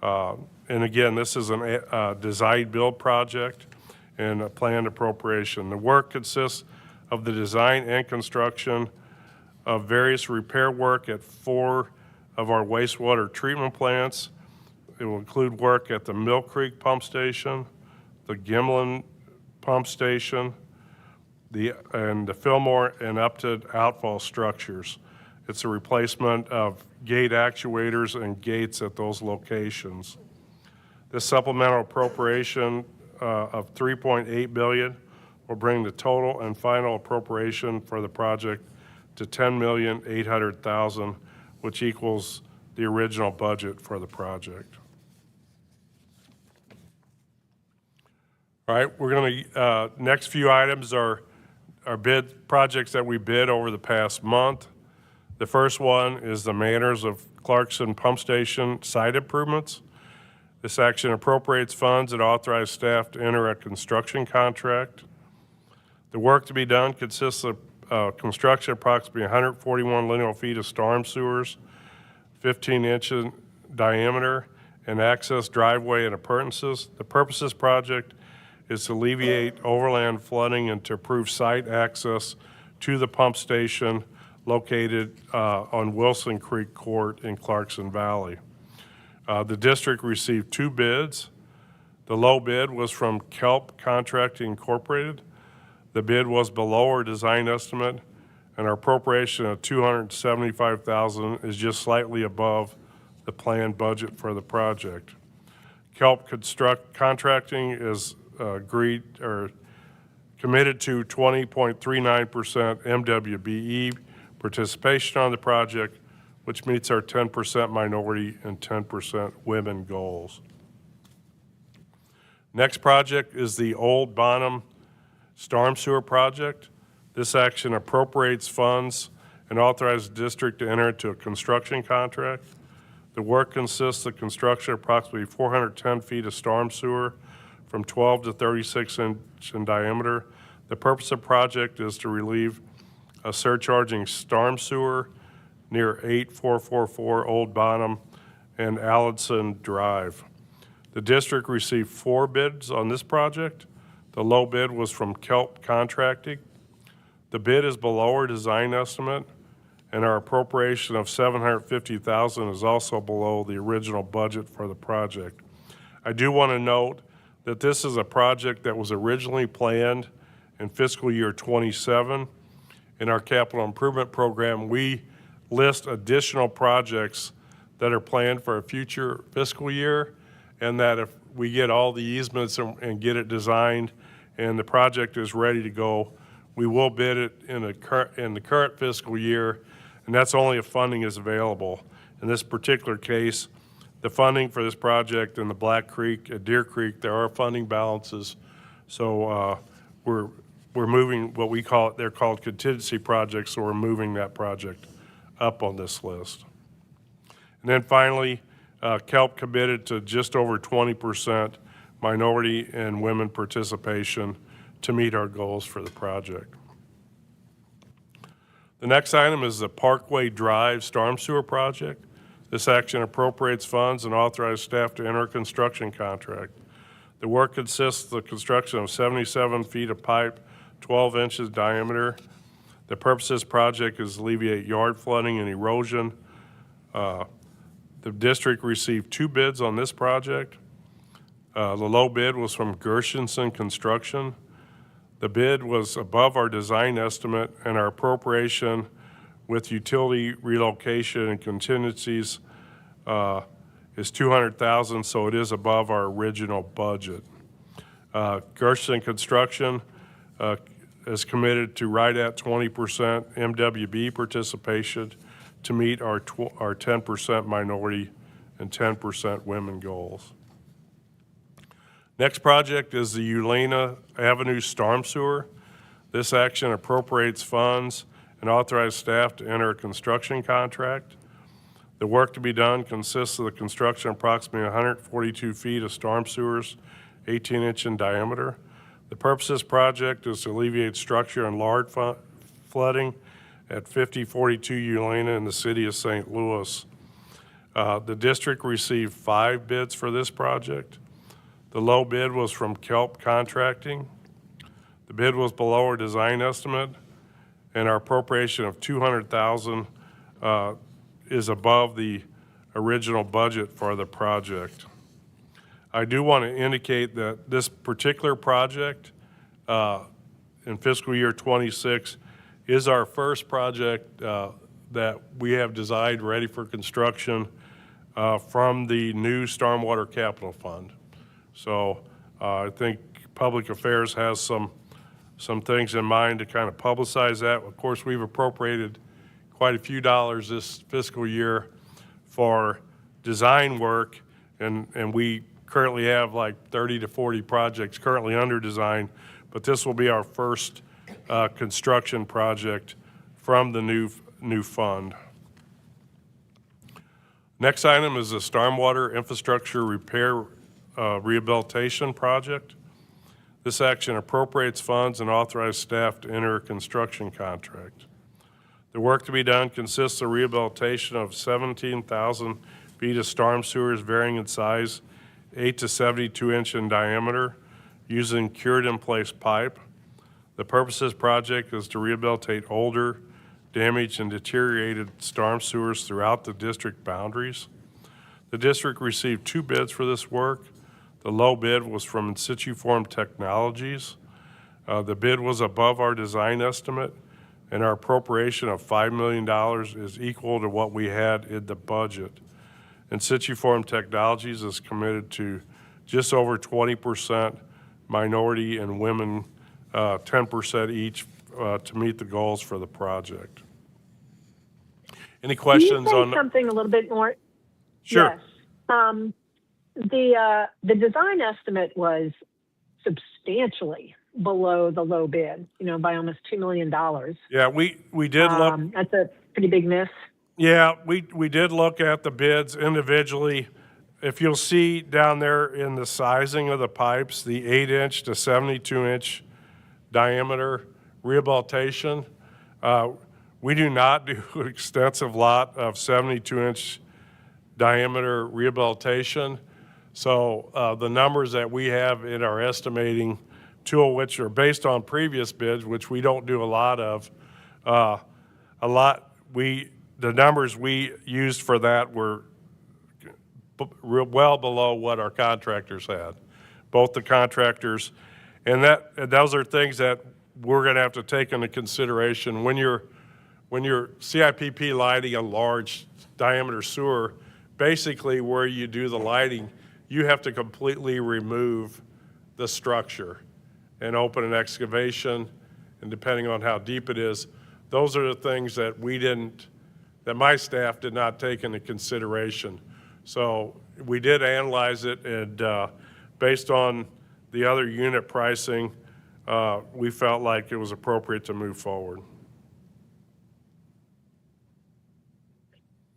And again, this is a design build project and a planned appropriation. The work consists of the design and construction of various repair work at 4 of our wastewater treatment plants. It will include work at the Mill Creek Pump Station, the Gimlin Pump Station, and the Fillmore and Upton outfall structures. It's a replacement of gate actuators and gates at those locations. This supplemental appropriation of $3.8 billion will bring the total and final appropriation for the project to $10,800,000, which equals the original budget for the project. All right, we're going to, next few items are our bid projects that we bid over the past month. The first one is the Manners of Clarkson Pump Station site improvements. This action appropriates funds and authorizes staff to enter a construction contract. The work to be done consists of construction of approximately 141 lineal feet of storm sewers, 15 inches in diameter, and access driveway and appurtenances. The purpose of this project is to alleviate overland flooding and to improve site access to the pump station located on Wilson Creek Court in Clarkson Valley. The district received 2 bids. The low bid was from Kelp Contracting Incorporated. The bid was below our design estimate, and our appropriation of $275,000 is just slightly above the planned budget for the project. Kelp Contracting is committed to 20.39% MWBE participation on the project, which meets our 10% minority and 10% women goals. Next project is the Old Bonham Storm Sewer Project. This action appropriates funds and authorizes the district to enter into a construction contract. The work consists of construction of approximately 410 feet of storm sewer from 12 to 36 inch in diameter. The purpose of the project is to relieve a surcharging storm sewer near 8444 Old Bonham and Allenson Drive. The district received 4 bids on this project. The low bid was from Kelp Contracting. The bid is below our design estimate, and our appropriation of $750,000 is also below the original budget for the project. I do want to note that this is a project that was originally planned in fiscal year 27. In our capital improvement program, we list additional projects that are planned for a future fiscal year, and that if we get all the easements and get it designed and the project is ready to go, we will bid it in the current fiscal year, and that's only if funding is available. In this particular case, the funding for this project in the Black Creek at Deer Creek, there are funding balances. So we're moving what we call it, they're called contingency projects, so we're moving that project up on this list. And then finally, Kelp committed to just over 20% minority and women participation to meet our goals for the project. The next item is the Parkway Drive Storm Sewer Project. This action appropriates funds and authorizes staff to enter a construction contract. The work consists of the construction of 77 feet of pipe, 12 inches diameter. The purpose of this project is to alleviate yard flooding and erosion. The district received 2 bids on this project. The low bid was from Gershenson Construction. The bid was above our design estimate, and our appropriation with utility relocation and contingencies is $200,000, so it is above our original budget. Gershenson Construction is committed to right at 20% MWB participation to meet our 10% minority and 10% women goals. Next project is the Ulena Avenue Storm Sewer. This action appropriates funds and authorizes staff to enter a construction contract. The work to be done consists of the construction of approximately 142 feet of storm sewers, 18-inch in diameter. The purpose of this project is to alleviate structure and large flooding at 5042 Ulena in the city of St. Louis. The district received 5 bids for this project. The low bid was from Kelp Contracting. The bid was below our design estimate, and our appropriation of $200,000 is above the original budget for the project. I do want to indicate that this particular project in fiscal year 26 is our first project that we have designed ready for construction from the new Stormwater Capital Fund. So I think Public Affairs has some things in mind to kind of publicize that. Of course, we've appropriated quite a few dollars this fiscal year for design work, and we currently have like 30 to 40 projects currently under design, but this will be our first construction project from the new fund. Next item is the Stormwater Infrastructure Repair Rehabilitation Project. This action appropriates funds and authorizes staff to enter a construction contract. The work to be done consists of rehabilitation of 17,000 feet of storm sewers varying in size, 8 to 72-inch in diameter, using cured-in-place pipe. The purpose of this project is to rehabilitate older, damaged, and deteriorated storm sewers throughout the district boundaries. The district received 2 bids for this work. The low bid was from In Situ Form Technologies. The bid was above our design estimate, and our appropriation of $5 million is equal to what we had in the budget. In Situ Form Technologies is committed to just over 20% minority and women, 10% each to meet the goals for the project. Any questions Can you on say something a little bit more? Sure. Yes. The design estimate was substantially below the low bid, by almost $2 million. Yeah, we did look. That's a pretty big miss. Yeah, we did look at the bids individually. If you'll see down there in the sizing of the pipes, the 8-inch to 72-inch diameter rehabilitation, We do not do an extensive lot of 72-inch diameter rehabilitation. So the numbers that we have in our estimating tool, which are based on previous bids, which we don't do a lot of, the numbers we used for that were well below what our contractors had, both the contractors. And those are things that we're going to have to take into consideration when you're CIPP lighting a large diameter sewer. Basically, where you do the lighting, you have to completely remove the structure and open an excavation, and depending on how deep it is, those are the things that that my staff did not take into consideration. So we did analyze it, and based on the other unit pricing, we felt like it was appropriate to move forward.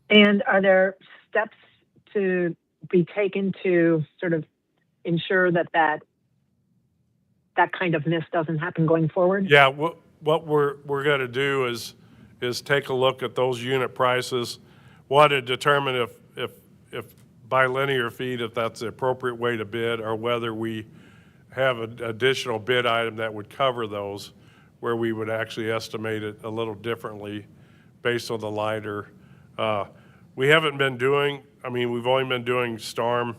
And are there steps to be taken to sort of ensure that kind of miss doesn't happen going forward? Yeah, what we're going to do is take a look at those unit prices, to determine if by linear feet, if that's the appropriate way to bid, or whether we have an additional bid item that would cover those, where we would actually estimate it a little differently based on the lighter. We haven't been doing, we've only been doing storm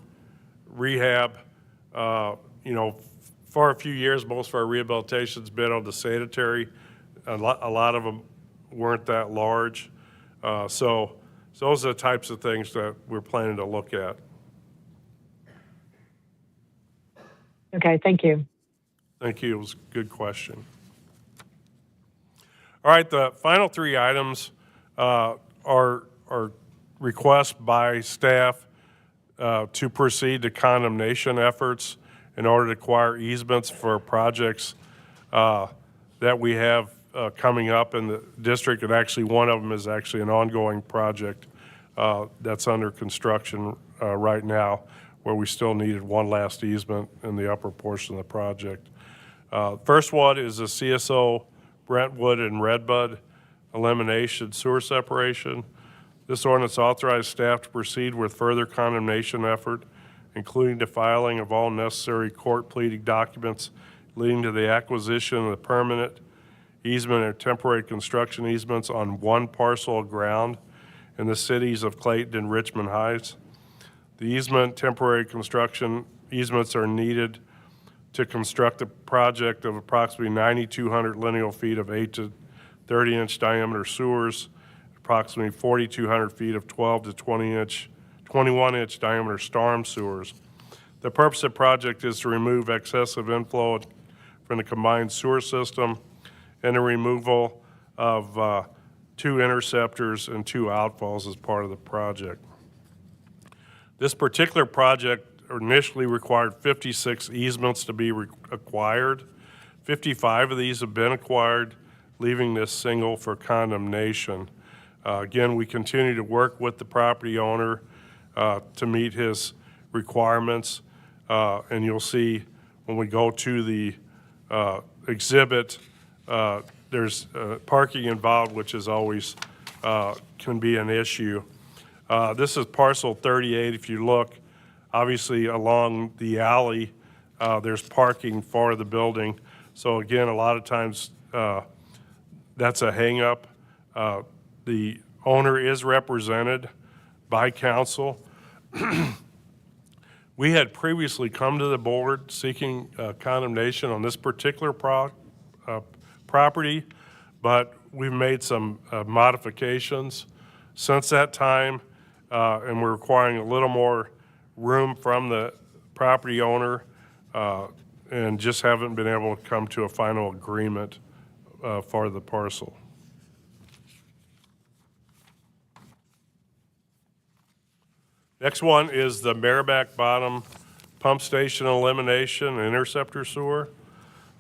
rehab. For a few years, most of our rehabilitation's been on the sanitary. A lot of them weren't that large. So those are the types of things that we're planning to look at. Okay, thank you. Thank you. It was a good question. All right, the final three items are requests by staff to proceed to condemnation efforts in order to acquire easements for projects that we have coming up in the district. And actually, one of them is actually an ongoing project that's under construction right now, where we still needed one last easement in the upper portion of the project. First one is the CSO Brentwood and Redbud elimination sewer separation. This ordinance authorized staff to proceed with further condemnation effort, including the filing of all necessary court pleading documents leading to the acquisition of the permanent easement or temporary construction easements on one parcel of ground in the cities of Clayton and Richmond Heights. The easement, temporary construction easements are needed to construct a project of approximately 9,200 lineal feet of 8 to 30-inch diameter sewers, approximately 4,200 feet of 12 to 21-inch diameter storm sewers. The purpose of the project is to remove excessive inflow from the combined sewer system and the removal of 2 interceptors and 2 outfalls as part of the project. This particular project initially required 56 easements to be acquired. 55 of these have been acquired, leaving this single for condemnation. Again, we continue to work with the property owner to meet his requirements, and you'll see when we go to the exhibit, there's parking involved, which is always can be an issue. This is parcel 38. If you look, obviously along the alley, there's parking for the building. So again, a lot of times that's a hang-up. The owner is represented by counsel. We had previously come to the board seeking condemnation on this particular property, but we've made some modifications since that time, and we're requiring a little more room from the property owner, and just haven't been able to come to a final agreement for the parcel. Next one is the Merrimack Bottom Pump Station Elimination and Interceptor Sewer.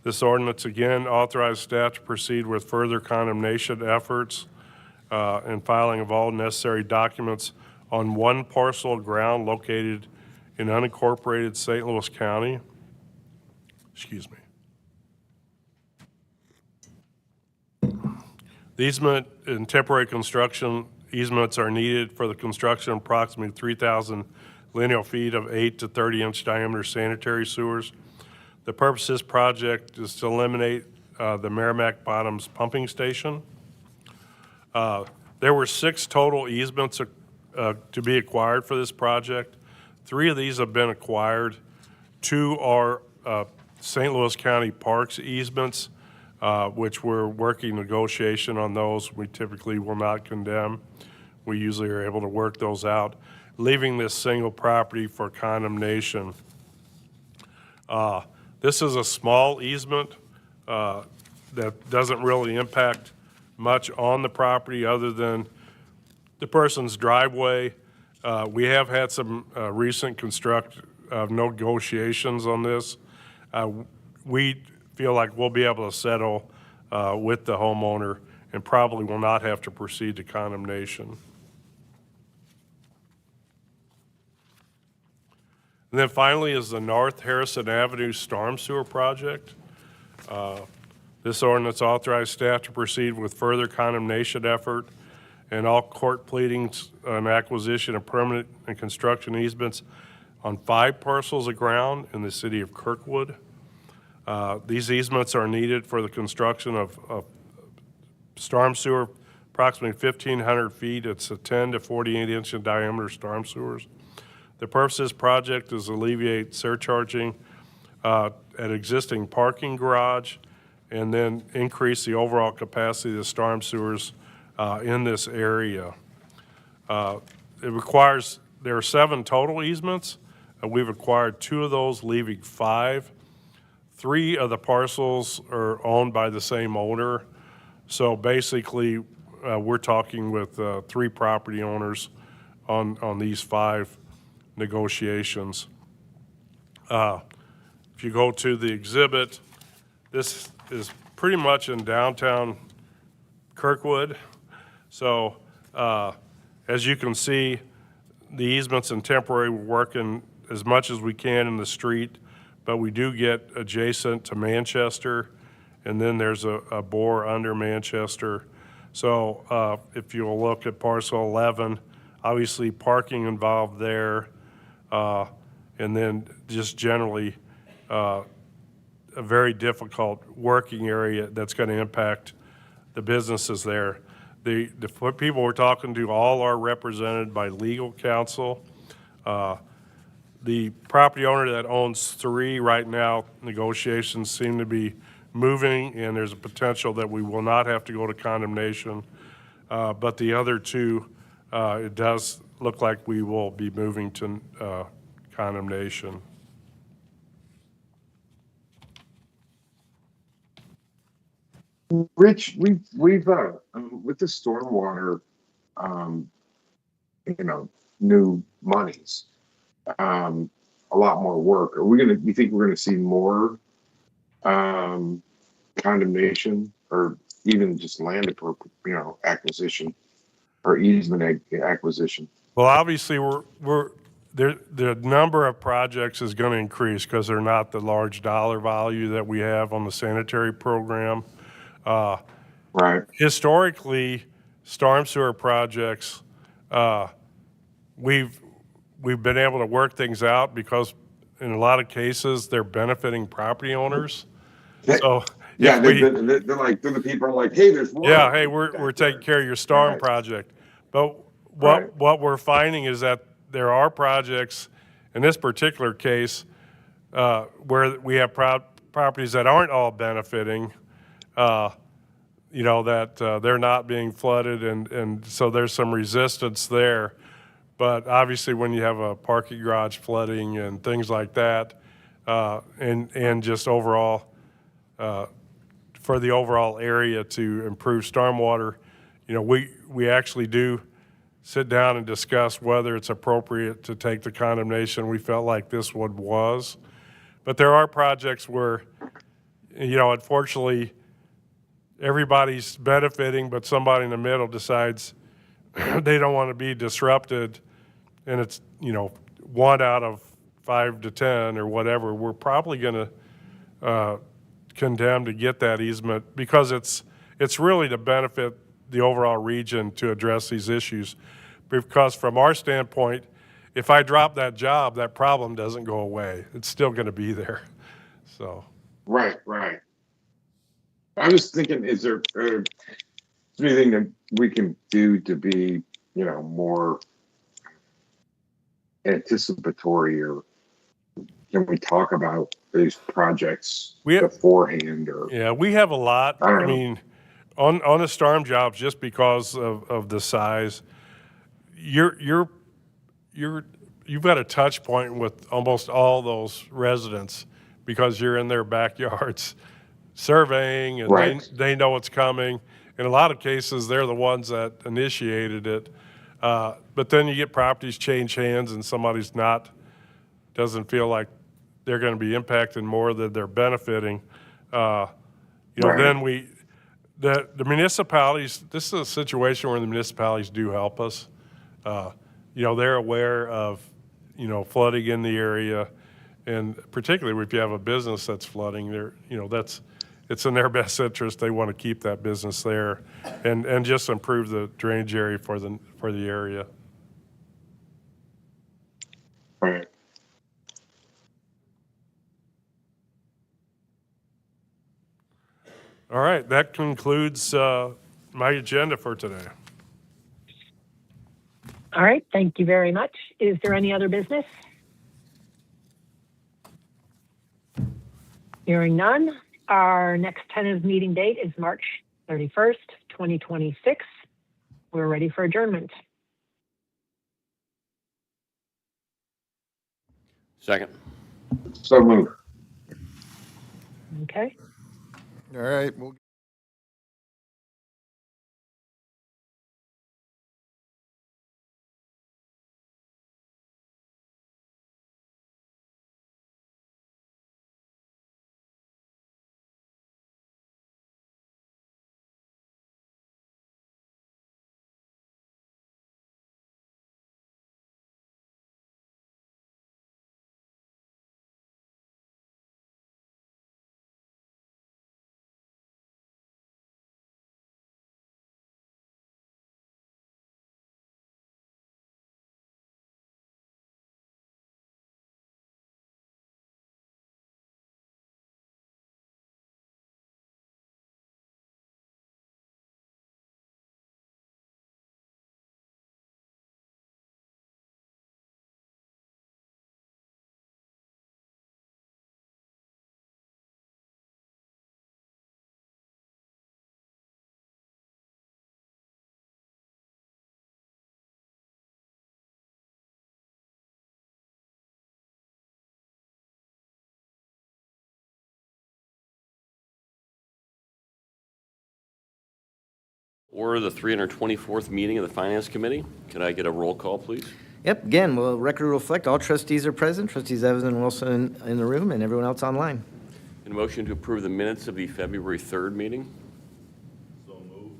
This ordinance again authorized staff to proceed with further condemnation efforts and filing of all necessary documents on one parcel of ground located in unincorporated St. Louis County. Excuse me. The easement and temporary construction easements are needed for the construction of approximately 3,000 linear feet of 8 to 30-inch diameter sanitary sewers. The purpose of this project is to eliminate the Merrimack Bottoms pumping station. There were 6 total easements to be acquired for this project. 3 of these have been acquired. 2 are St. Louis County Parks easements, which we're working negotiation on those. We typically will not condemn. We usually are able to work those out, leaving this single property for condemnation. This is a small easement that doesn't really impact much on the property other than the person's driveway. We have had some recent negotiations on this. We feel like we'll be able to settle with the homeowner and probably will not have to proceed to condemnation. And then finally is the North Harrison Avenue Storm Sewer Project. This ordinance authorized staff to proceed with further condemnation effort and all court pleadings and acquisition of permanent and construction easements on 5 parcels of ground in the city of Kirkwood. These easements are needed for the construction of storm sewer, approximately 1,500 feet. It's a 10 to 48 inch in diameter storm sewers. The purpose of this project is to alleviate surcharging at existing parking garage and then increase the overall capacity of the storm sewers in this area. There are 7 total easements, and we've acquired 2 of those, leaving 5. 3 of the parcels are owned by the same owner. So basically, we're talking with 3 property owners on these 5 negotiations. If you go to the exhibit, this is pretty much in downtown Kirkwood. So as you can see, the easements and temporary, we're working as much as we can in the street, but we do get adjacent to Manchester, and then there's a bore under Manchester. So if you'll look at parcel 11, obviously parking involved there, and then just generally a very difficult working area that's going to impact the businesses there. The people we're talking to all are represented by legal counsel. The property owner that owns 3 right now, negotiations seem to be moving, and there's a potential that we will not have to go to condemnation. But the other 2, it does look like we will be moving to condemnation. Rich, we've with the stormwater, new monies, a lot more work. You think we're gonna see more condemnation or even just land acquisition or easement acquisition? Well, obviously, the number of projects is going to increase because they're not the large dollar value that we have on the sanitary program. Right. Historically, storm sewer projects, we've been able to work things out because in a lot of cases they're benefiting property owners. So yeah, they're the people are like, hey, there's one. Yeah, hey, we're taking care of your storm project. But what we're finding is that there are projects, in this particular case, where we have properties that aren't all benefiting, that they're not being flooded, and so there's some resistance there. But obviously, when you have a parking garage flooding and things like that, and just overall, for the overall area to improve stormwater, we actually do sit down and discuss whether it's appropriate to take the condemnation. We felt like this one was. But there are projects where, unfortunately, everybody's benefiting, but somebody in the middle decides they don't want to be disrupted, and it's, 1 out of 5 to 10 or whatever. We're probably going to condemn to get that easement because it's really to benefit the overall region to address these issues. Because from our standpoint, if I drop that job, that problem doesn't go away. It's still going to be there. So, Right, right. I was thinking, is there anything that we can do to be, more anticipatory, or can we talk about these projects We- beforehand, or yeah, we have a lot. I don't know. mean, on the storm jobs, just because of the size, you've got a touch point with almost all those residents because you're in their backyards surveying, and Right. they know what's coming. In a lot of cases, they're the ones that initiated it. But then you get properties change hands and somebody's doesn't feel like they're going to be impacted more than they're benefiting. Right. Then the municipalities, this is a situation where the municipalities do help us. They're aware of, flooding in the area, and particularly if you have a business that's flooding, it's in their best interest. They want to keep that business there and just improve the drainage area for the area. Right. All right, that concludes my agenda for today. All right, thank you very much. Is there any other business? Hearing none, our next tentative meeting date is March 31st, 2026. We're ready for adjournment. Second. So move. Okay. All right, we'll Or the 324th meeting of the Finance Committee. Could I get a roll call, please? Yep, again, will record reflect all trustees are present, trustees Evans and Wilson in the room, and everyone else online. And a motion to approve the minutes of the February 3rd meeting. So moved.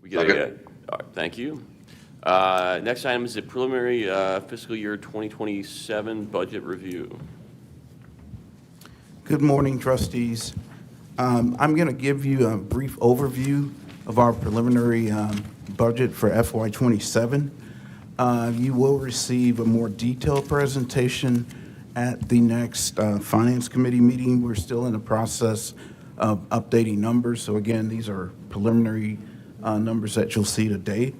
We get all right, thank you. Next item is the preliminary fiscal year 2027 budget review. Good morning, trustees. I'm going to give you a brief overview of our preliminary budget for FY27. You will receive a more detailed presentation at the next Finance Committee meeting. We're still in the process of updating numbers. So again, these are preliminary numbers that you'll see today.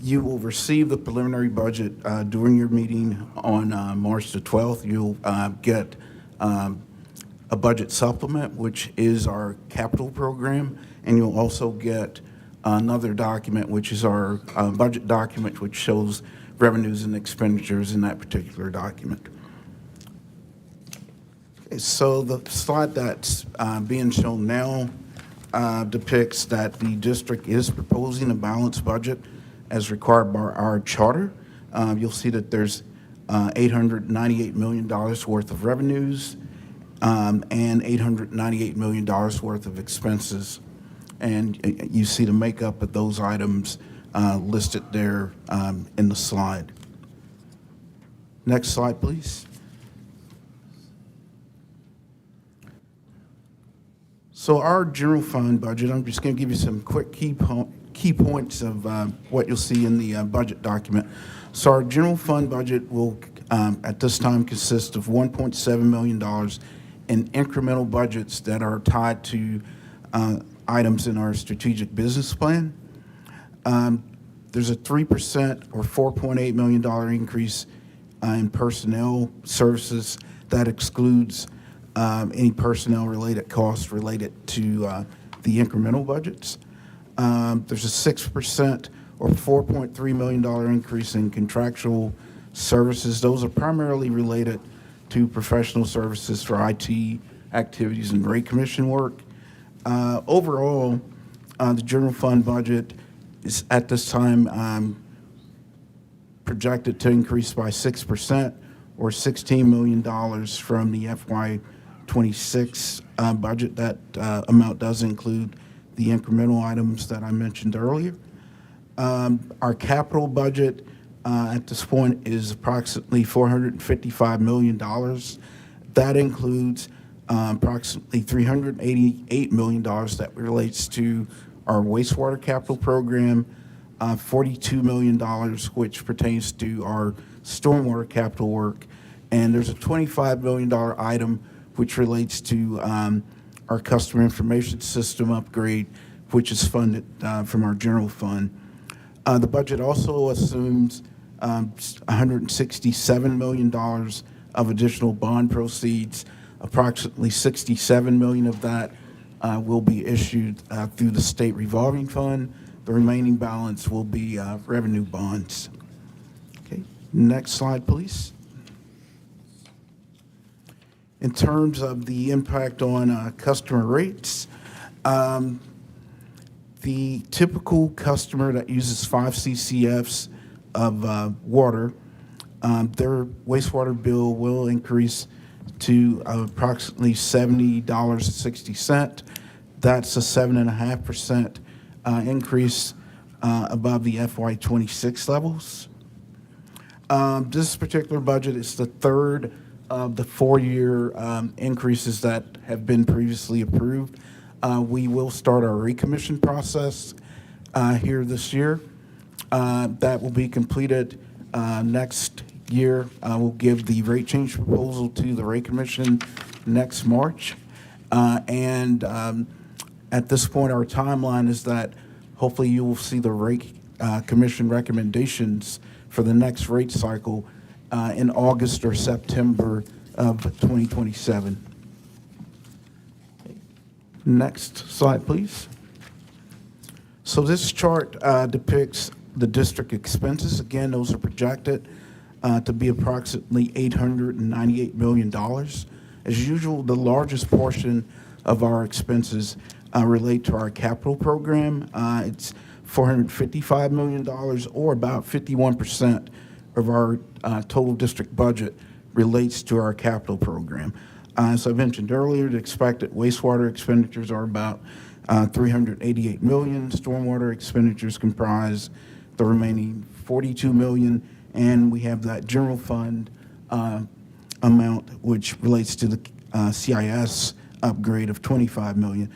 You will receive the preliminary budget during your meeting on March the 12th. You'll get a budget supplement, which is our capital program, and you'll also get another document, which is our budget document, which shows revenues and expenditures in that particular document. Okay, so the slide that's being shown now depicts that the district is proposing a balanced budget as required by our charter. You'll see that there's $898 million worth of revenues and $898 million worth of expenses. And you see the makeup of those items listed there in the slide. Next slide, please. So our general fund budget, I'm just going to give you some quick key points of what you'll see in the budget document. So our general fund budget will, at this time, consist of $1.7 million in incremental budgets that are tied to items in our strategic business plan. There's a 3% or $4.8 million increase in personnel services. That excludes any personnel-related costs related to the incremental budgets. There's a 6% or $4.3 million increase in contractual services. Those are primarily related to professional services for IT activities and rate commission work. Overall, the general fund budget is at this time projected to increase by 6% or $16 million from the FY26 budget. That amount does include the incremental items that I mentioned earlier. Our capital budget at this point is approximately $455 million. That includes approximately $388 million that relates to our wastewater capital program, $42 million which pertains to our stormwater capital work, and there's a $25 million item which relates to our customer information system upgrade, which is funded from our general fund. The budget also assumes $167 million of additional bond proceeds. Approximately $67 million of that will be issued through the state revolving fund. The remaining balance will be revenue bonds. Okay, next slide, please. In terms of the impact on customer rates, the typical customer that uses 5 CCFs of water, their wastewater bill will increase to approximately $70.60. That's a 7.5% increase above the FY26 levels. This particular budget is the third of the 4-year increases that have been previously approved. We will start our rate commission process here this year. That will be completed next year. We'll give the rate change proposal to the rate commission next March. And at this point, our timeline is that hopefully you will see the rate commission recommendations for the next rate cycle in August or September of 2027. Next slide, please. So this chart depicts the district expenses. Again, those are projected to be approximately $898 million. As usual, the largest portion of our expenses relate to our capital program. It's $455 million, or about 51% of our total district budget relates to our capital program. As I mentioned earlier, the expected wastewater expenditures are about $388 million. Stormwater expenditures comprise the remaining $42 million, and we have that general fund amount which relates to the CIS upgrade of $25 million.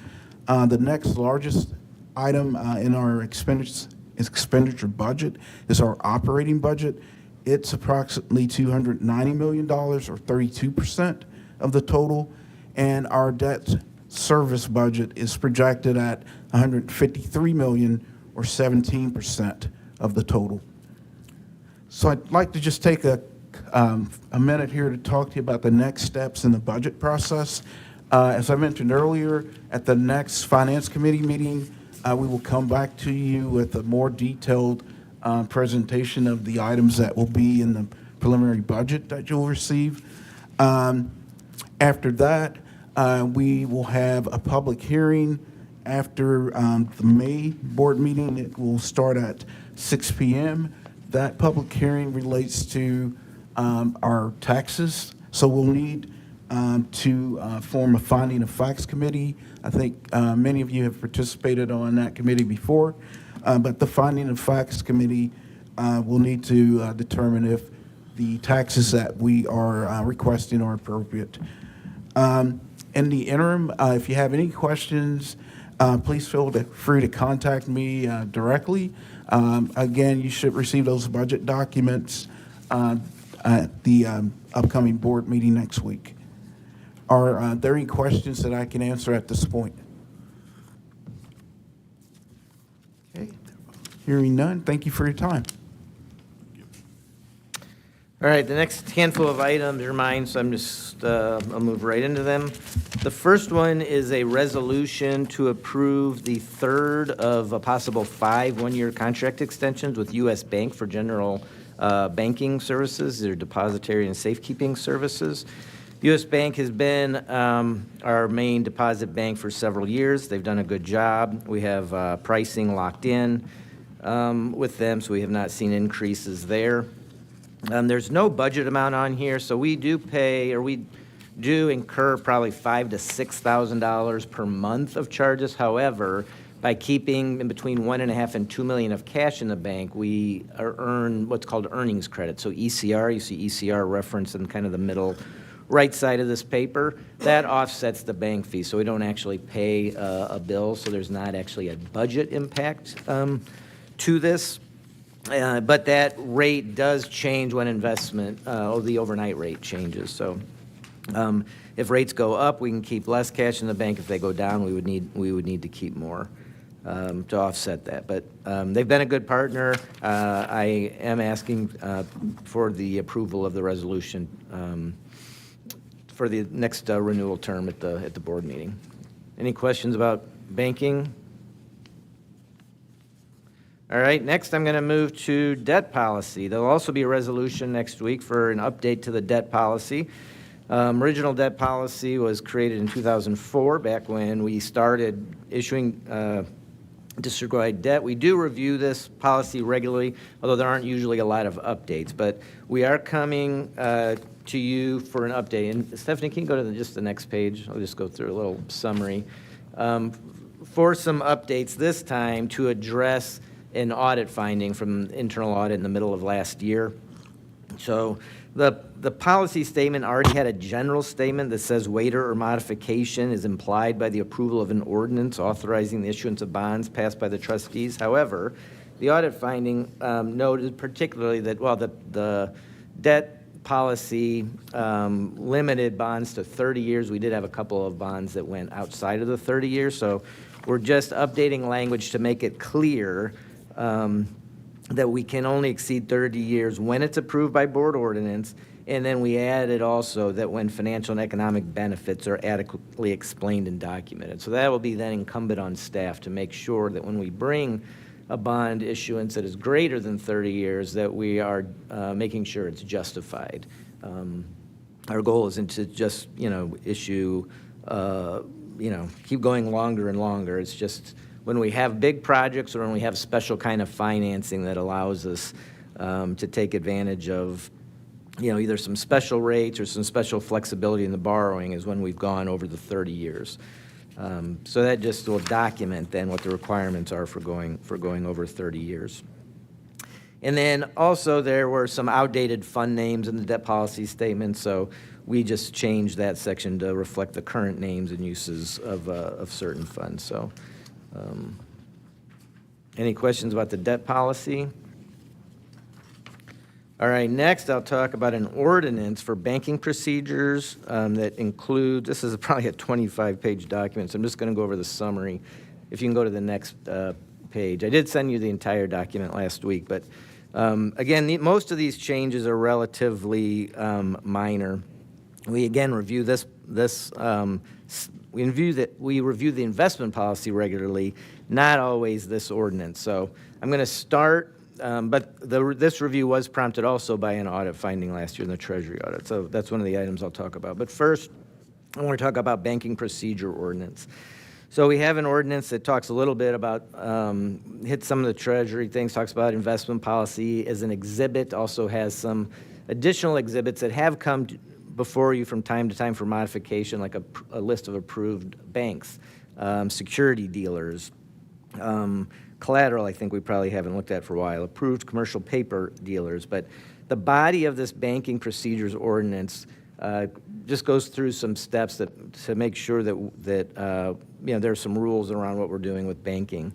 The next largest item in our expenditure budget is our operating budget. It's approximately $290 million, or 32% of the total, and our debt service budget is projected at $153 million, or 17% of the total. So I'd like to just take a minute here to talk to you about the next steps in the budget process. As I mentioned earlier, at the next Finance Committee meeting, we will come back to you with a more detailed presentation of the items that will be in the preliminary budget that you'll receive. After that, we will have a public hearing after the May board meeting. It will start at 6 p.m. That public hearing relates to our taxes, so we'll need to form a finding of facts committee. I think many of you have participated on that committee before, but the finding of facts committee will need to determine if the taxes that we are requesting are appropriate. In the interim, if you have any questions, please feel free to contact me directly. Again, you should receive those budget documents at the upcoming board meeting next week. Are there any questions that I can answer at this point? Okay. Hearing none, thank you for your time. All right, the next handful of items are mine, so I'll move right into them. The first one is a resolution to approve the third of a possible 5 one-year contract extensions with U.S. Bank for general banking services, their depository and safekeeping services. U.S. Bank has been our main deposit bank for several years. They've done a good job. We have pricing locked in with them, so we have not seen increases there. There's no budget amount on here, so we do incur probably $5,000 to $6,000 per month of charges. However, by keeping in between $1.5 and $2 million of cash in the bank, we earn what's called earnings credit. So ECR, you see ECR referenced in kind of the middle right side of this paper. That offsets the bank fee, so we don't actually pay a bill, so there's not actually a budget impact to this. But that rate does change when the overnight rate changes. So if rates go up, we can keep less cash in the bank. If they go down, we would need to keep more to offset that. But they've been a good partner. I am asking for the approval of the resolution for the next renewal term at the board meeting. Any questions about banking? All right, next I'm going to move to debt policy. There'll also be a resolution next week for an update to the debt policy. Original debt policy was created in 2004, back when we started issuing district-wide debt. We do review this policy regularly, although there aren't usually a lot of updates. But we are coming to you for an update. And Stephanie, can you go to just the next page? I'll just go through a little summary. For some updates this time to address an audit finding from internal audit in the middle of last year. So the policy statement already had a general statement that says waiver or modification is implied by the approval of an ordinance authorizing the issuance of bonds passed by the trustees. However, the audit finding noted particularly that while the debt policy limited bonds to 30 years, we did have a couple of bonds that went outside of the 30 years. So we're just updating language to make it clear that we can only exceed 30 years when it's approved by board ordinance, and then we added also that when financial and economic benefits are adequately explained and documented. So that will be then incumbent on staff to make sure that when we bring a bond issuance that is greater than 30 years, that we are making sure it's justified. Our goal isn't to just, issue, keep going longer and longer. It's just when we have big projects or when we have special kind of financing that allows us to take advantage of, either some special rates or some special flexibility in the borrowing is when we've gone over the 30 years. So that just will document then what the requirements are for going over 30 years. And then also there were some outdated fund names in the debt policy statement, so we just changed that section to reflect the current names and uses of certain funds. So. Any questions about the debt policy? All right, next I'll talk about an ordinance for banking procedures that include, this is probably a 25-page document, so I'm just going to go over the summary. If you can go to the next page. I did send you the entire document last week, but again, most of these changes are relatively minor. We again review we review the investment policy regularly, not always this ordinance. So I'm going to start, but this review was prompted also by an audit finding last year in the Treasury audit. So that's one of the items I'll talk about. But first, I want to talk about banking procedure ordinance. So we have an ordinance that talks a little bit about, hits some of the Treasury things, talks about investment policy as an exhibit, also has some additional exhibits that have come before you from time to time for modification, like a list of approved banks, security dealers, collateral I think we probably haven't looked at for a while, approved commercial paper dealers. But the body of this banking procedures ordinance just goes through some steps to make sure that there's some rules around what we're doing with banking.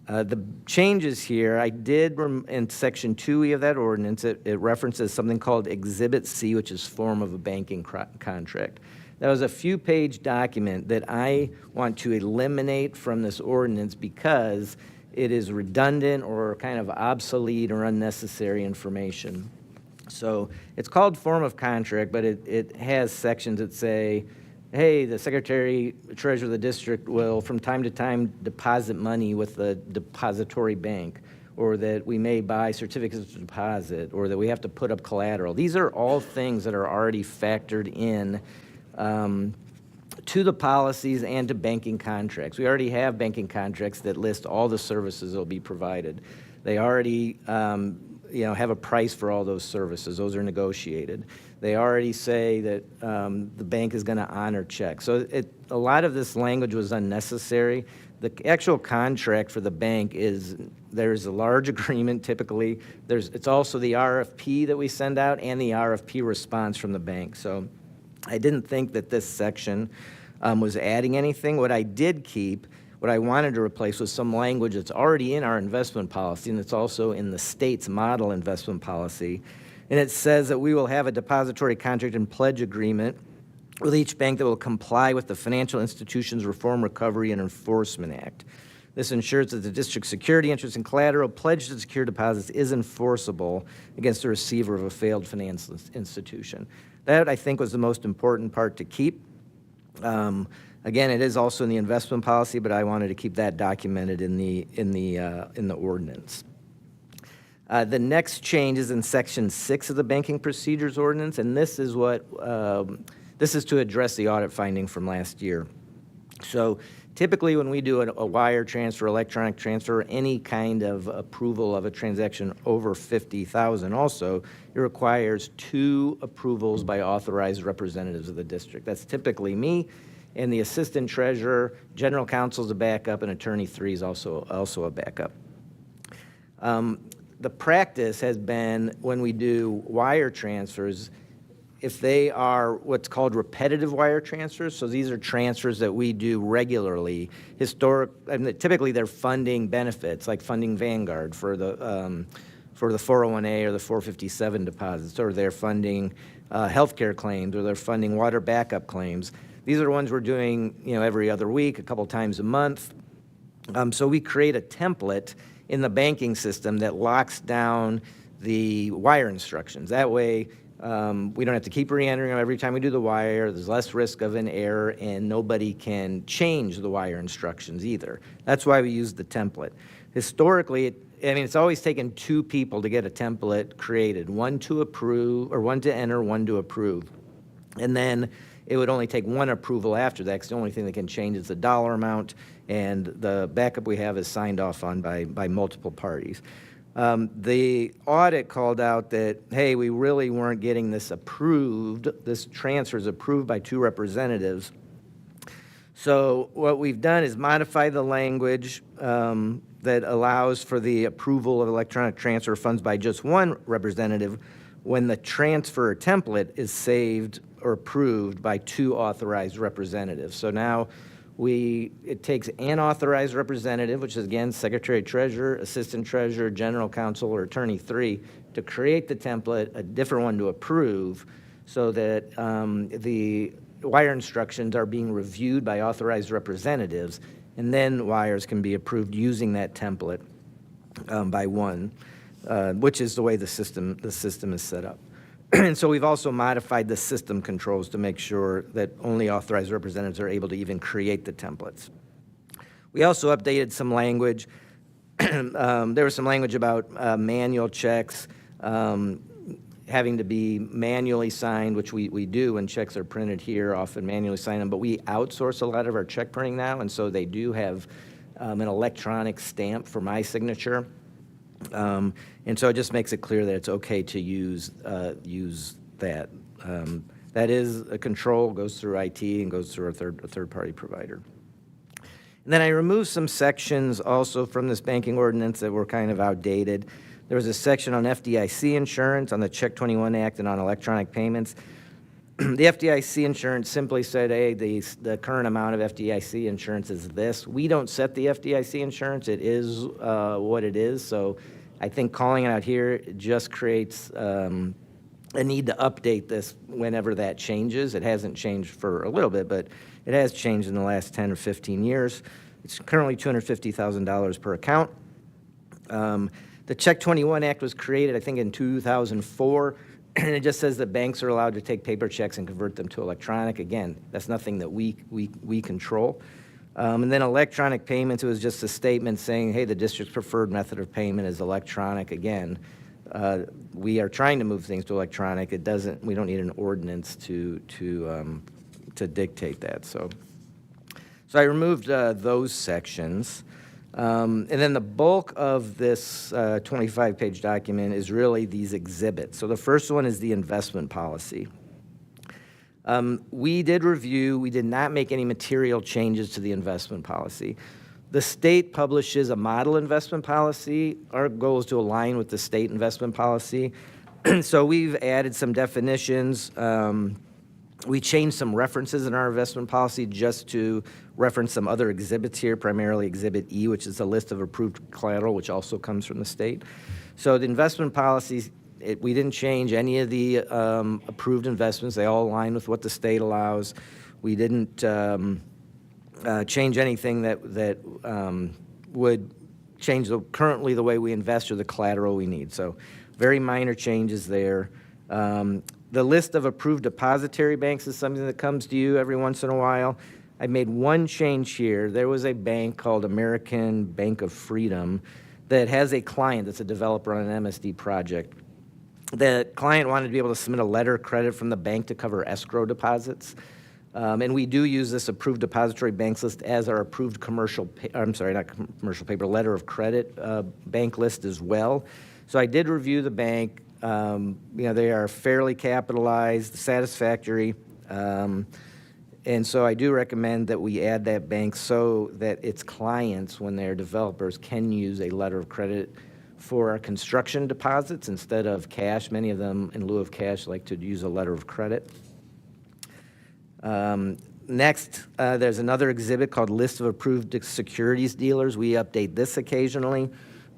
The changes here, I did, in Section 2E of that ordinance, it references something called Exhibit C, which is form of a banking contract. That was a few-page document that I want to eliminate from this ordinance because it is redundant or kind of obsolete or unnecessary information. So it's called form of contract, but it has sections that say, hey, the Secretary Treasurer of the district will from time to time deposit money with the depository bank, or that we may buy certificates of deposit, or that we have to put up collateral. These are all things that are already factored in to the policies and to banking contracts. We already have banking contracts that list all the services that will be provided. They already have a price for all those services. Those are negotiated. They already say that the bank is going to honor checks. So a lot of this language was unnecessary. The actual contract for the bank there's a large agreement typically. It's also the RFP that we send out and the RFP response from the bank. So I didn't think that this section was adding anything. What I did keep, what I wanted to replace was some language that's already in our investment policy, and it's also in the state's model investment policy. And it says that we will have a depository contract and pledge agreement with each bank that will comply with the Financial Institutions Reform, Recovery, and Enforcement Act. This ensures that the district's security interest and collateral pledged to secure deposits is enforceable against the receiver of a failed financial institution. That, I think, was the most important part to keep. Again, it is also in the investment policy, but I wanted to keep that documented in the ordinance. The next change is in Section 6 of the Banking Procedures Ordinance, and this is to address the audit finding from last year. So typically when we do a wire transfer, electronic transfer, any kind of approval of a transaction over $50,000 also, it requires 2 approvals by authorized representatives of the district. That's typically me and the assistant treasurer, general counsel is a backup, and attorney 3 is also a backup. The practice has been when we do wire transfers, if they are what's repetitive wire transfers, so these are transfers that we do regularly, typically they're funding benefits, like funding Vanguard for the 401A or the 457 deposits, or they're funding healthcare claims, or they're funding water backup claims. These are the ones we're doing, every other week, a couple times a month. So we create a template in the banking system that locks down the wire instructions. That way, we don't have to keep re-entering them every time we do the wire. There's less risk of an error, and nobody can change the wire instructions either. That's why we use the template. Historically, it's always taken 2 people to get a template created, one to approve, or one to enter, one to approve. And then it would only take 1 approval after that, because the only thing that can change is the dollar amount, and the backup we have is signed off on by multiple parties. The audit called out that, hey, we really weren't getting this approved, this transfer is approved by 2 representatives. So what we've done is modify the language that allows for the approval of electronic transfer funds by just 1 representative when the transfer template is saved or approved by 2 authorized representatives. So now it takes an authorized representative, which is again Secretary Treasurer, Assistant Treasurer, General Counsel, or Attorney 3, to create the template, a different one to approve, so that the wire instructions are being reviewed by authorized representatives, and then wires can be approved using that template by 1, which is the way the system is set up. And so we've also modified the system controls to make sure that only authorized representatives are able to even create the templates. We also updated some language. There was some language about manual checks having to be manually signed, which we do when checks are printed here, often manually sign them, but we outsource a lot of our check printing now, and so they do have an electronic stamp for my signature. And so it just makes it clear that it's okay to use that. That is a control, goes through IT and goes through a third-party provider. And then I removed some sections also from this banking ordinance that were kind of outdated. There was a section on FDIC insurance, on the Check 21 Act, and on electronic payments. The FDIC insurance simply said, hey, the current amount of FDIC insurance is this. We don't set the FDIC insurance. It is what it is. So I think calling it out here just creates a need to update this whenever that changes. It hasn't changed for a little bit, but it has changed in the last 10 or 15 years. It's currently $250,000 per account. The Check 21 Act was created, I think, in 2004, and it just says that banks are allowed to take paper checks and convert them to electronic. Again, that's nothing that we control. And then electronic payments, it was just a statement saying, hey, the district's preferred method of payment is electronic. Again, we are trying to move things to electronic. We don't need an ordinance to dictate that. So I removed those sections. And then the bulk of this 25-page document is really these exhibits. So the first one is the investment policy. We did review. We did not make any material changes to the investment policy. The state publishes a model investment policy. Our goal is to align with the state investment policy. So we've added some definitions. We changed some references in our investment policy just to reference some other exhibits here, primarily Exhibit E, which is a list of approved collateral, which also comes from the state. So the investment policies, we didn't change any of the approved investments. They all align with what the state allows. We didn't change anything that would change currently the way we invest or the collateral we need. So very minor changes there. The list of approved depository banks is something that comes to you every once in a while. I made one change here. There was a bank called American Bank of Freedom that has a client that's a developer on an MSD project. The client wanted to be able to submit a letter of credit from the bank to cover escrow deposits. And we do use this approved depository banks list as our approved letter of credit bank list as well. So I did review the bank. They are fairly capitalized, satisfactory, and so I do recommend that we add that bank so that its clients, when they're developers, can use a letter of credit for construction deposits instead of cash. Many of them, in lieu of cash, like to use a letter of credit. Next, there's another exhibit called List of Approved Securities Dealers. We update this occasionally.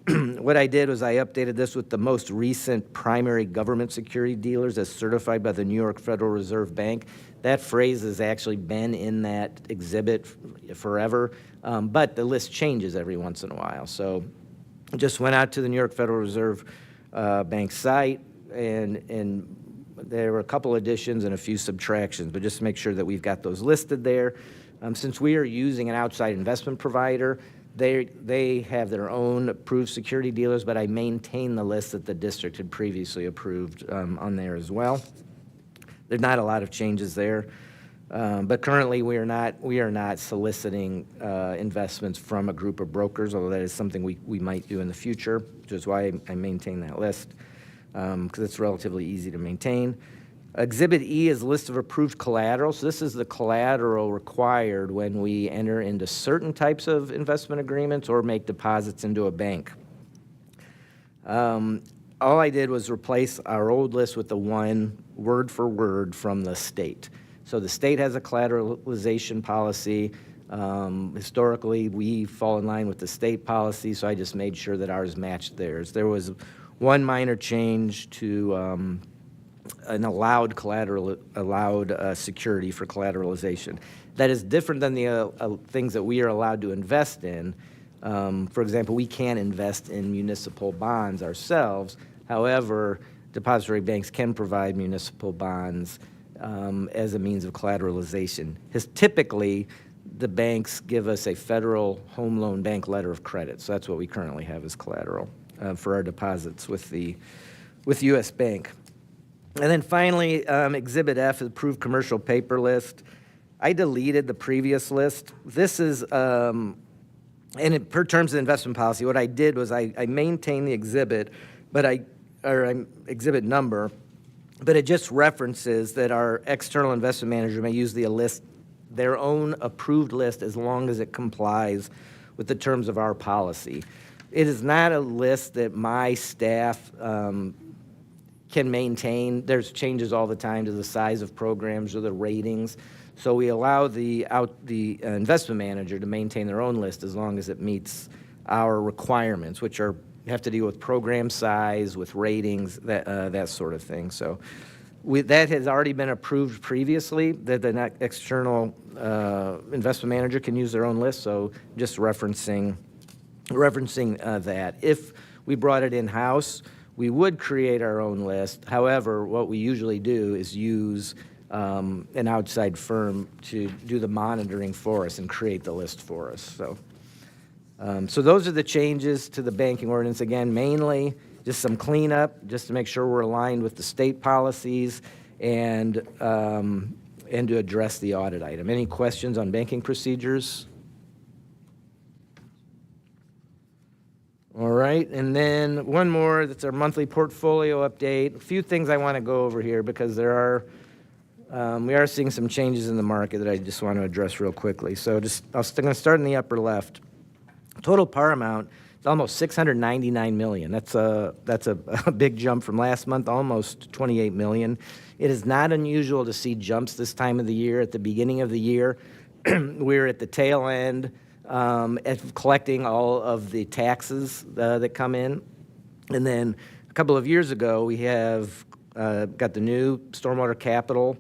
What I did was I updated this with the most recent primary government security dealers as certified by the New York Federal Reserve Bank. That phrase has actually been in that exhibit forever, but the list changes every once in a while. So I just went out to the New York Federal Reserve Bank site, and there were a couple additions and a few subtractions, but just to make sure that we've got those listed there. Since we are using an outside investment provider, they have their own approved security dealers, but I maintain the list that the district had previously approved on there as well. There's not a lot of changes there, but currently we are not soliciting investments from a group of brokers, although that is something we might do in the future, which is why I maintain that list, because it's relatively easy to maintain. Exhibit E is a list of approved collateral. So this is the collateral required when we enter into certain types of investment agreements or make deposits into a bank. All I did was replace our old list with the one word for word from the state. So the state has a collateralization policy. Historically, we fall in line with the state policy, so I just made sure that ours matched theirs. There was one minor change to an allowed security for collateralization. That is different than the things that we are allowed to invest in. For example, we can't invest in municipal bonds ourselves. However, depository banks can provide municipal bonds as a means of collateralization. Typically, the banks give us a federal home loan bank letter of credit. So that's what we currently have as collateral for our deposits with U.S. Bank. And then finally, Exhibit F is approved commercial paper list. I deleted the previous list. This is, per terms of the investment policy, what I did was I maintained the exhibit, exhibit number, but it just references that our external investment manager may use their own approved list as long as it complies with the terms of our policy. It is not a list that my staff can maintain. There's changes all the time to the size of programs or the ratings. So we allow the investment manager to maintain their own list as long as it meets our requirements, which have to deal with program size, with ratings, that sort of thing. So that has already been approved previously, that the external investment manager can use their own list. So just referencing that. If we brought it in-house, we would create our own list. However, what we usually do is use an outside firm to do the monitoring for us and create the list for us. So those are the changes to the banking ordinance. Again, mainly just some cleanup, just to make sure we're aligned with the state policies and to address the audit item. Any questions on banking procedures? All right, and then one more, that's our monthly portfolio update. A few things I want to go over here because we are seeing some changes in the market that I just want to address real quickly. So I'm going to start in the upper left. Total par amount is almost $699 million. That's a big jump from last month, almost $28 million. It is not unusual to see jumps this time of the year. At the beginning of the year, we're at the tail end at collecting all of the taxes that come in. And then a couple of years ago, we have got the new stormwater capital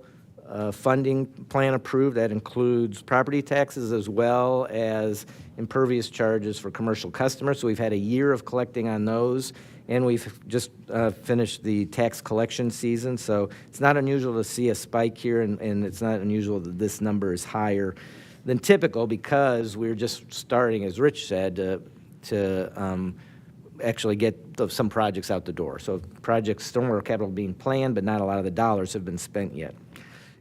funding plan approved. That includes property taxes as well as impervious charges for commercial customers. So we've had a year of collecting on those, and we've just finished the tax collection season. So it's not unusual to see a spike here, and it's not unusual that this number is higher than typical because we're just starting, as Rich said, to actually get some projects out the door. So projects, stormwater capital being planned, but not a lot of the dollars have been spent yet.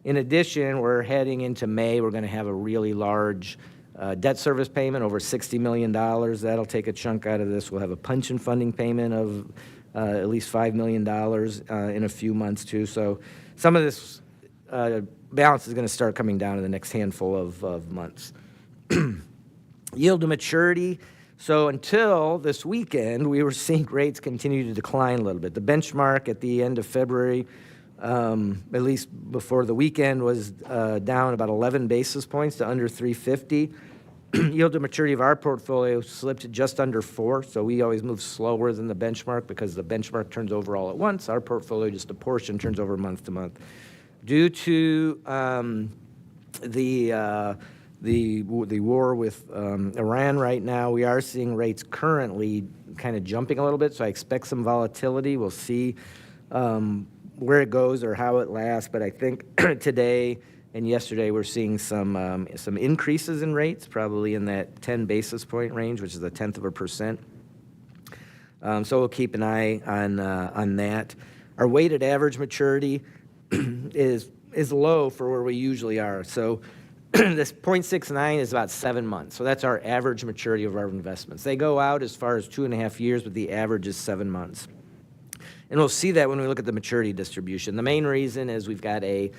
In addition, we're heading into May. We're going to have a really large debt service payment, over $60 million. That'll take a chunk out of this. We'll have a pension funding payment of at least $5 million in a few months, too. So some of this balance is going to start coming down in the next handful of months. Yield to maturity. So until this weekend, we were seeing rates continue to decline a little bit. The benchmark at the end of February, at least before the weekend, was down about 11 basis points to under 350. Yield to maturity of our portfolio slipped to just under 4, so we always move slower than the benchmark because the benchmark turns over all at once. Our portfolio, just a portion, turns over month to month. Due to the war with Iran right now, we are seeing rates currently kind of jumping a little bit, so I expect some volatility. We'll see where it goes or how it lasts, but I think today and yesterday we're seeing some increases in rates, probably in that 10 basis point range, which is 0.1%. So we'll keep an eye on that. Our weighted average maturity is low for where we usually are. So this 0.69 is about 7 months. So that's our average maturity of our investments. They go out as far as 2.5 years, but the average is 7 months. And we'll see that when we look at the maturity distribution. The main reason is we've got a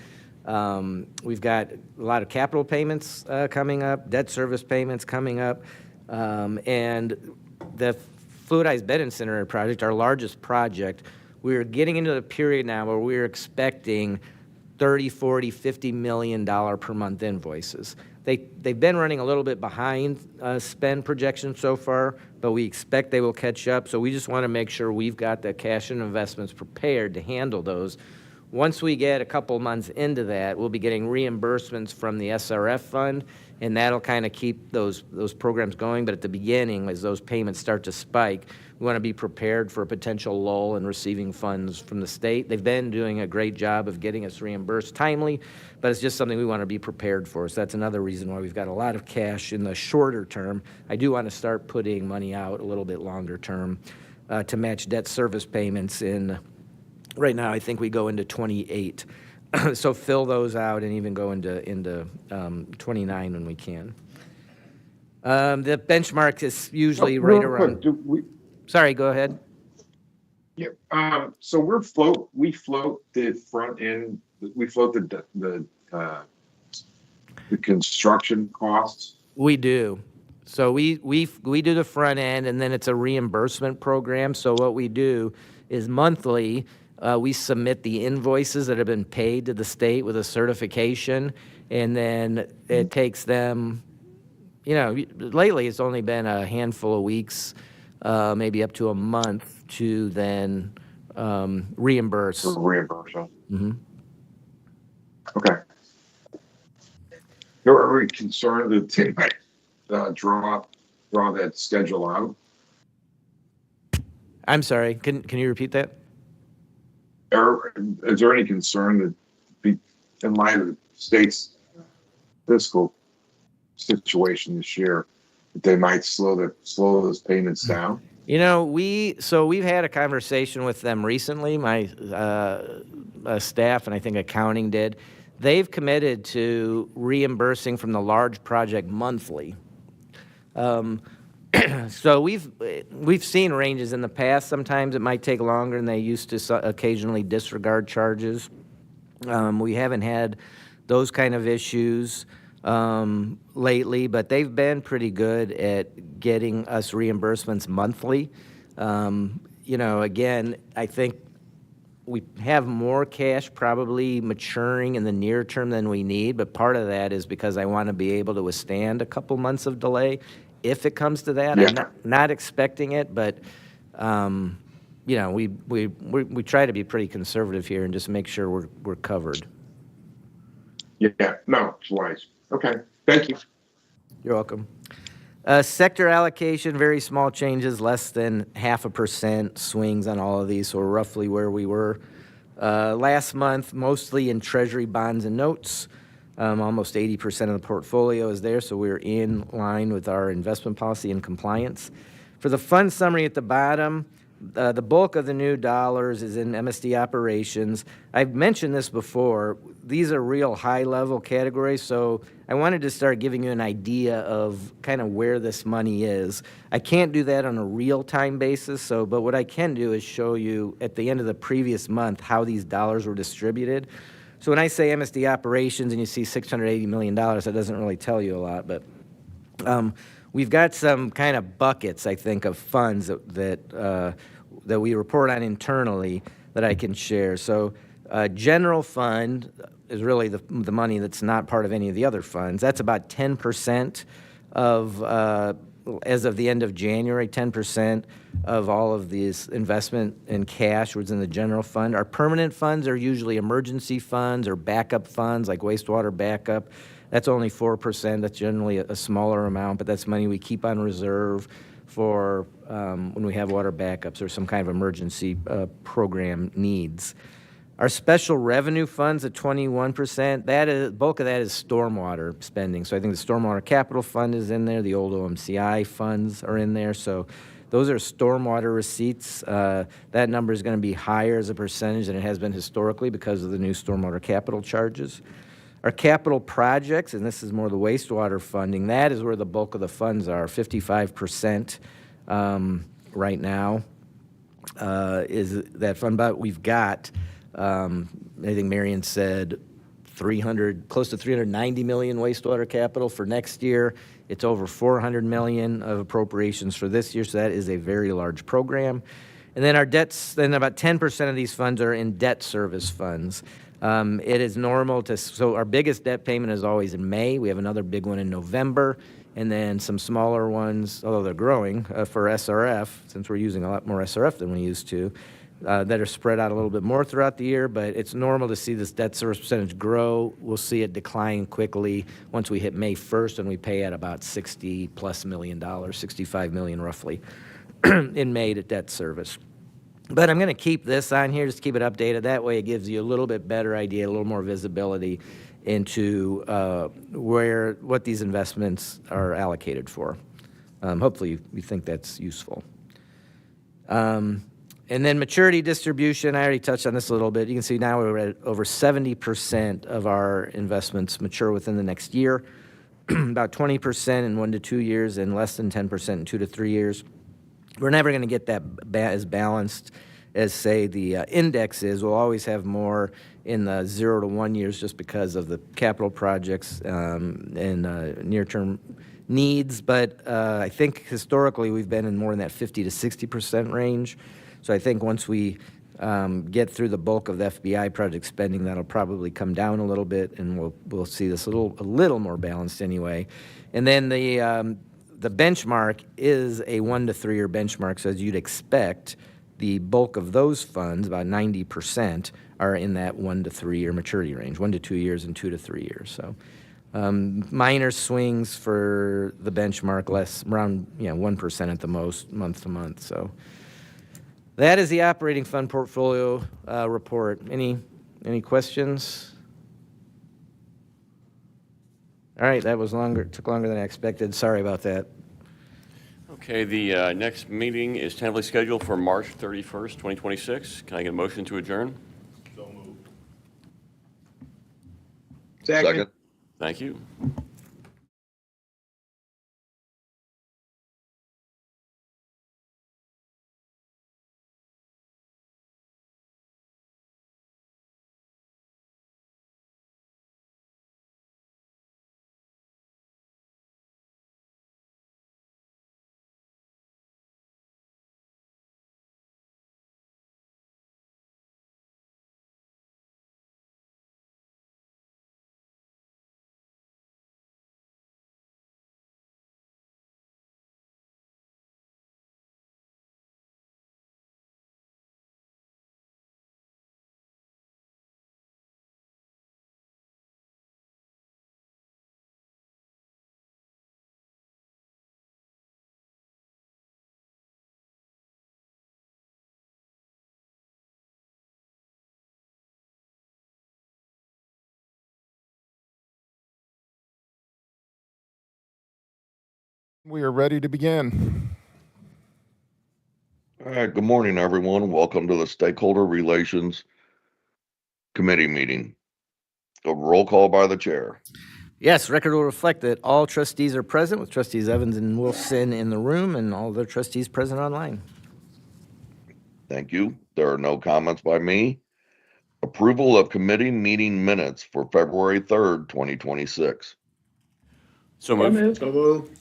lot of capital payments coming up, debt service payments coming up, and the fluidized bed incinerator project, our largest project, we're getting into the period now where we're expecting $30, $40, $50 million per month invoices. They've been running a little bit behind spend projections so far, but we expect they will catch up. So we just want to make sure we've got the cash and investments prepared to handle those. Once we get a couple months into that, we'll be getting reimbursements from the SRF fund, and that'll kind of keep those programs going. But at the beginning, as those payments start to spike, we want to be prepared for a potential lull in receiving funds from the state. They've been doing a great job of getting us reimbursed timely, but it's just something we want to be prepared for. So that's another reason why we've got a lot of cash in the shorter term. I do want to start putting money out a little bit longer term to match debt service payments in. Right now, I think we go into 28. So fill those out and even go into 29 when we can. The benchmark is usually right around. Sorry, go ahead. Yeah. So we float the front end. We float the construction costs. We do. So we do the front end, and then it's a reimbursement program. So what we do is monthly, we submit the invoices that have been paid to the state with a certification, and then it takes them, lately it's only been a handful of weeks, maybe up to a month to then reimburse. For reimbursement. Mm-hmm. Okay. Are we concerned that they might draw that schedule out? I'm sorry, can you repeat that? Is there any concern that, in light of the state's fiscal situation this year, that they might slow those payments down? We've had a conversation with them recently, my staff and I think accounting did. They've committed to reimbursing from the large project monthly. So we've seen ranges in the past. Sometimes it might take longer, and they used to occasionally disregard charges. We haven't had those kind of issues lately, but they've been pretty good at getting us reimbursements monthly. Again, I think we have more cash probably maturing in the near term than we need, but part of that is because I want to be able to withstand a couple months of delay if it comes to that. Yeah. I'm not expecting it, but we try to be pretty conservative here and just make sure we're covered. Yeah, no, it's wise. Okay, thank you. You're welcome. Sector allocation, very small changes, less than 0.5% swings on all of these, so we're roughly where we were last month, mostly in Treasury bonds and notes. Almost 80% of the portfolio is there, so we're in line with our investment policy and compliance. For the fund summary at the bottom, the bulk of the new dollars is in MSD operations. I've mentioned this before. These are real high-level categories, so I wanted to start giving you an idea of kind of where this money is. I can't do that on a real-time basis, but what I can do is show you at the end of the previous month how these dollars were distributed. So when I say MSD operations and you see $680 million, that doesn't really tell you a lot, but we've got some kind of buckets, I think, of funds that we report on internally that I can share. So general fund is really the money that's not part of any of the other funds. That's about 10% of, as of the end of January, 10% of all of these investment in cash was in the general fund. Our permanent funds are usually emergency funds or backup funds like wastewater backup. That's only 4%. That's generally a smaller amount, but that's money we keep on reserve for when we have water backups or some kind of emergency program needs. Our special revenue funds at 21%, bulk of that is stormwater spending. So I think the Stormwater Capital Fund is in there. The old OMCI funds are in there. So those are stormwater receipts. That number is going to be higher as a percentage than it has been historically because of the new stormwater capital charges. Our capital projects, and this is more the wastewater funding, that is where the bulk of the funds are. 55% right now is that fund. But we've got, I think Marion said, close to $390 million wastewater capital for next year. It's over $400 million of appropriations for this year, so that is a very large program. And then our debts, then about 10% of these funds are in debt service funds. It is normal so our biggest debt payment is always in May. We have another big one in November, and then some smaller ones, although they're growing, for SRF, since we're using a lot more SRF than we used to, that are spread out a little bit more throughout the year, but it's normal to see this debt service percentage grow. We'll see it decline quickly once we hit May 1st, and we pay at about $60+ million, $65 million roughly, in May to debt service. But I'm going to keep this on here, just keep it updated. That way it gives you a little bit better idea, a little more visibility into what these investments are allocated for. Hopefully you think that's useful. And then maturity distribution, I already touched on this a little bit. You can see now we're at over 70% of our investments mature within the next year, about 20% in 1 to 2 years, and less than 10% in 2 to 3 years. We're never going to get that as balanced as, say, the index is. We'll always have more in the 0 to 1 years just because of the capital projects and near-term needs. But I think historically we've been in more in that 50 to 60% range. So I think once we get through the bulk of the FBI project spending, that'll probably come down a little bit, and we'll see this a little more balanced anyway. And then the benchmark is a 1 to 3 year benchmark, so as you'd expect, the bulk of those funds, about 90%, are in that 1 to 3 year maturity range, 1 to 2 years and 2 to 3 years. So minor swings for the benchmark, less around 1% at the most, month to month. So that is the operating fund portfolio report. Any questions? All right, that was longer. Took longer than I expected. Sorry about that. Okay, the next meeting is tentatively scheduled for March 31st, 2026. Can I get a motion to adjourn? So moved. Second. Thank you. We are ready to begin. All right, good morning, everyone. Welcome to the Stakeholder Relations Committee meeting. A roll call by the chair. Yes, record will reflect that all trustees are present, with trustees Evans and Wilson in the room and all the trustees present online. Thank you. There are no comments by me. Approval of committee meeting minutes for February 3rd, 2026. So moved. So moved.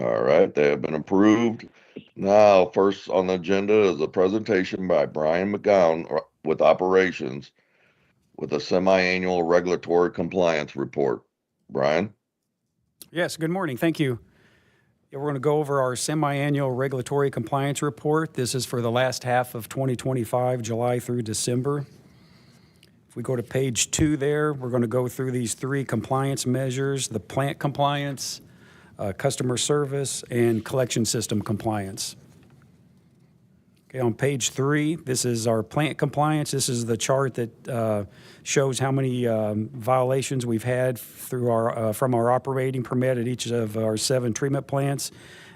All right, they have been approved. Now, first on the agenda is a presentation by Brian McGowan with operations with a semi-annual regulatory compliance report. Brian? Yes, good morning. Thank you. We're going to go over our semi-annual regulatory compliance report. This is for the last half of 2025, July through December. If we go to page 2 there, we're going to go through these 3 compliance measures: the plant compliance, customer service, and collection system compliance. Okay, on page 3, this is our plant compliance. This is the chart that shows how many violations we've had through our from our operating permit at each of our 7 treatment plants.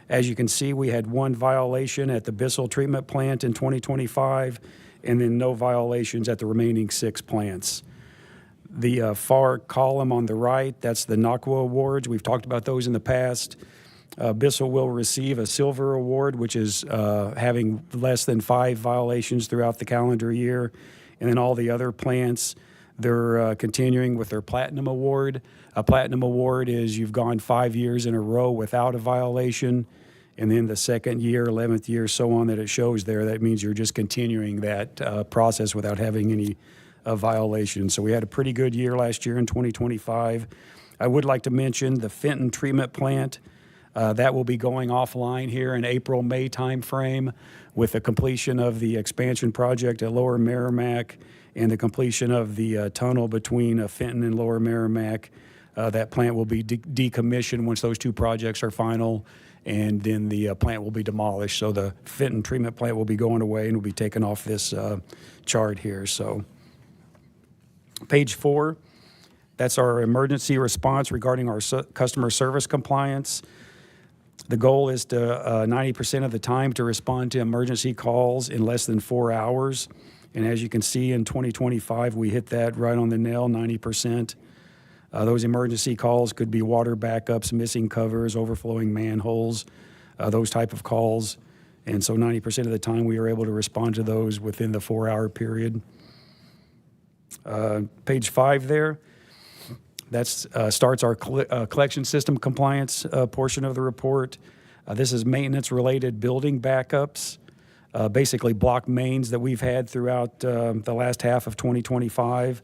As you can see, we had 1 violation at the Bissell treatment plant in 2025, and then no violations at the remaining 6 plants. The far column on the right, that's the NACWA awards. We've talked about those in the past. Bissell will receive a silver award, which is having less than 5 violations throughout the calendar year. And then all the other plants, they're continuing with their platinum award. A platinum award is you've gone 5 years in a row without a violation. And then the second year, 11th year, so on, that it shows there, that means you're just continuing that process without having any violations. So we had a pretty good year last year in 2025. I would like to mention the Fenton treatment plant. That will be going offline here in April-May timeframe with the completion of the expansion project at Lower Merrimack and the completion of the tunnel between Fenton and Lower Merrimack. That plant will be decommissioned once those 2 projects are final, and then the plant will be demolished. So the Fenton treatment plant will be going away and will be taken off this chart here. So page 4, that's our emergency response regarding our customer service compliance. The goal is to 90% of the time to respond to emergency calls in less than 4 hours. And as you can see, in 2025, we hit that right on the nail, 90%. Those emergency calls could be water backups, missing covers, overflowing manholes, those type of calls. And so 90% of the time we are able to respond to those within the 4-hour period. Page 5 there. That starts our collection system compliance portion of the report. This is maintenance-related building backups. basically block mains that we've had throughout the last half of 2025.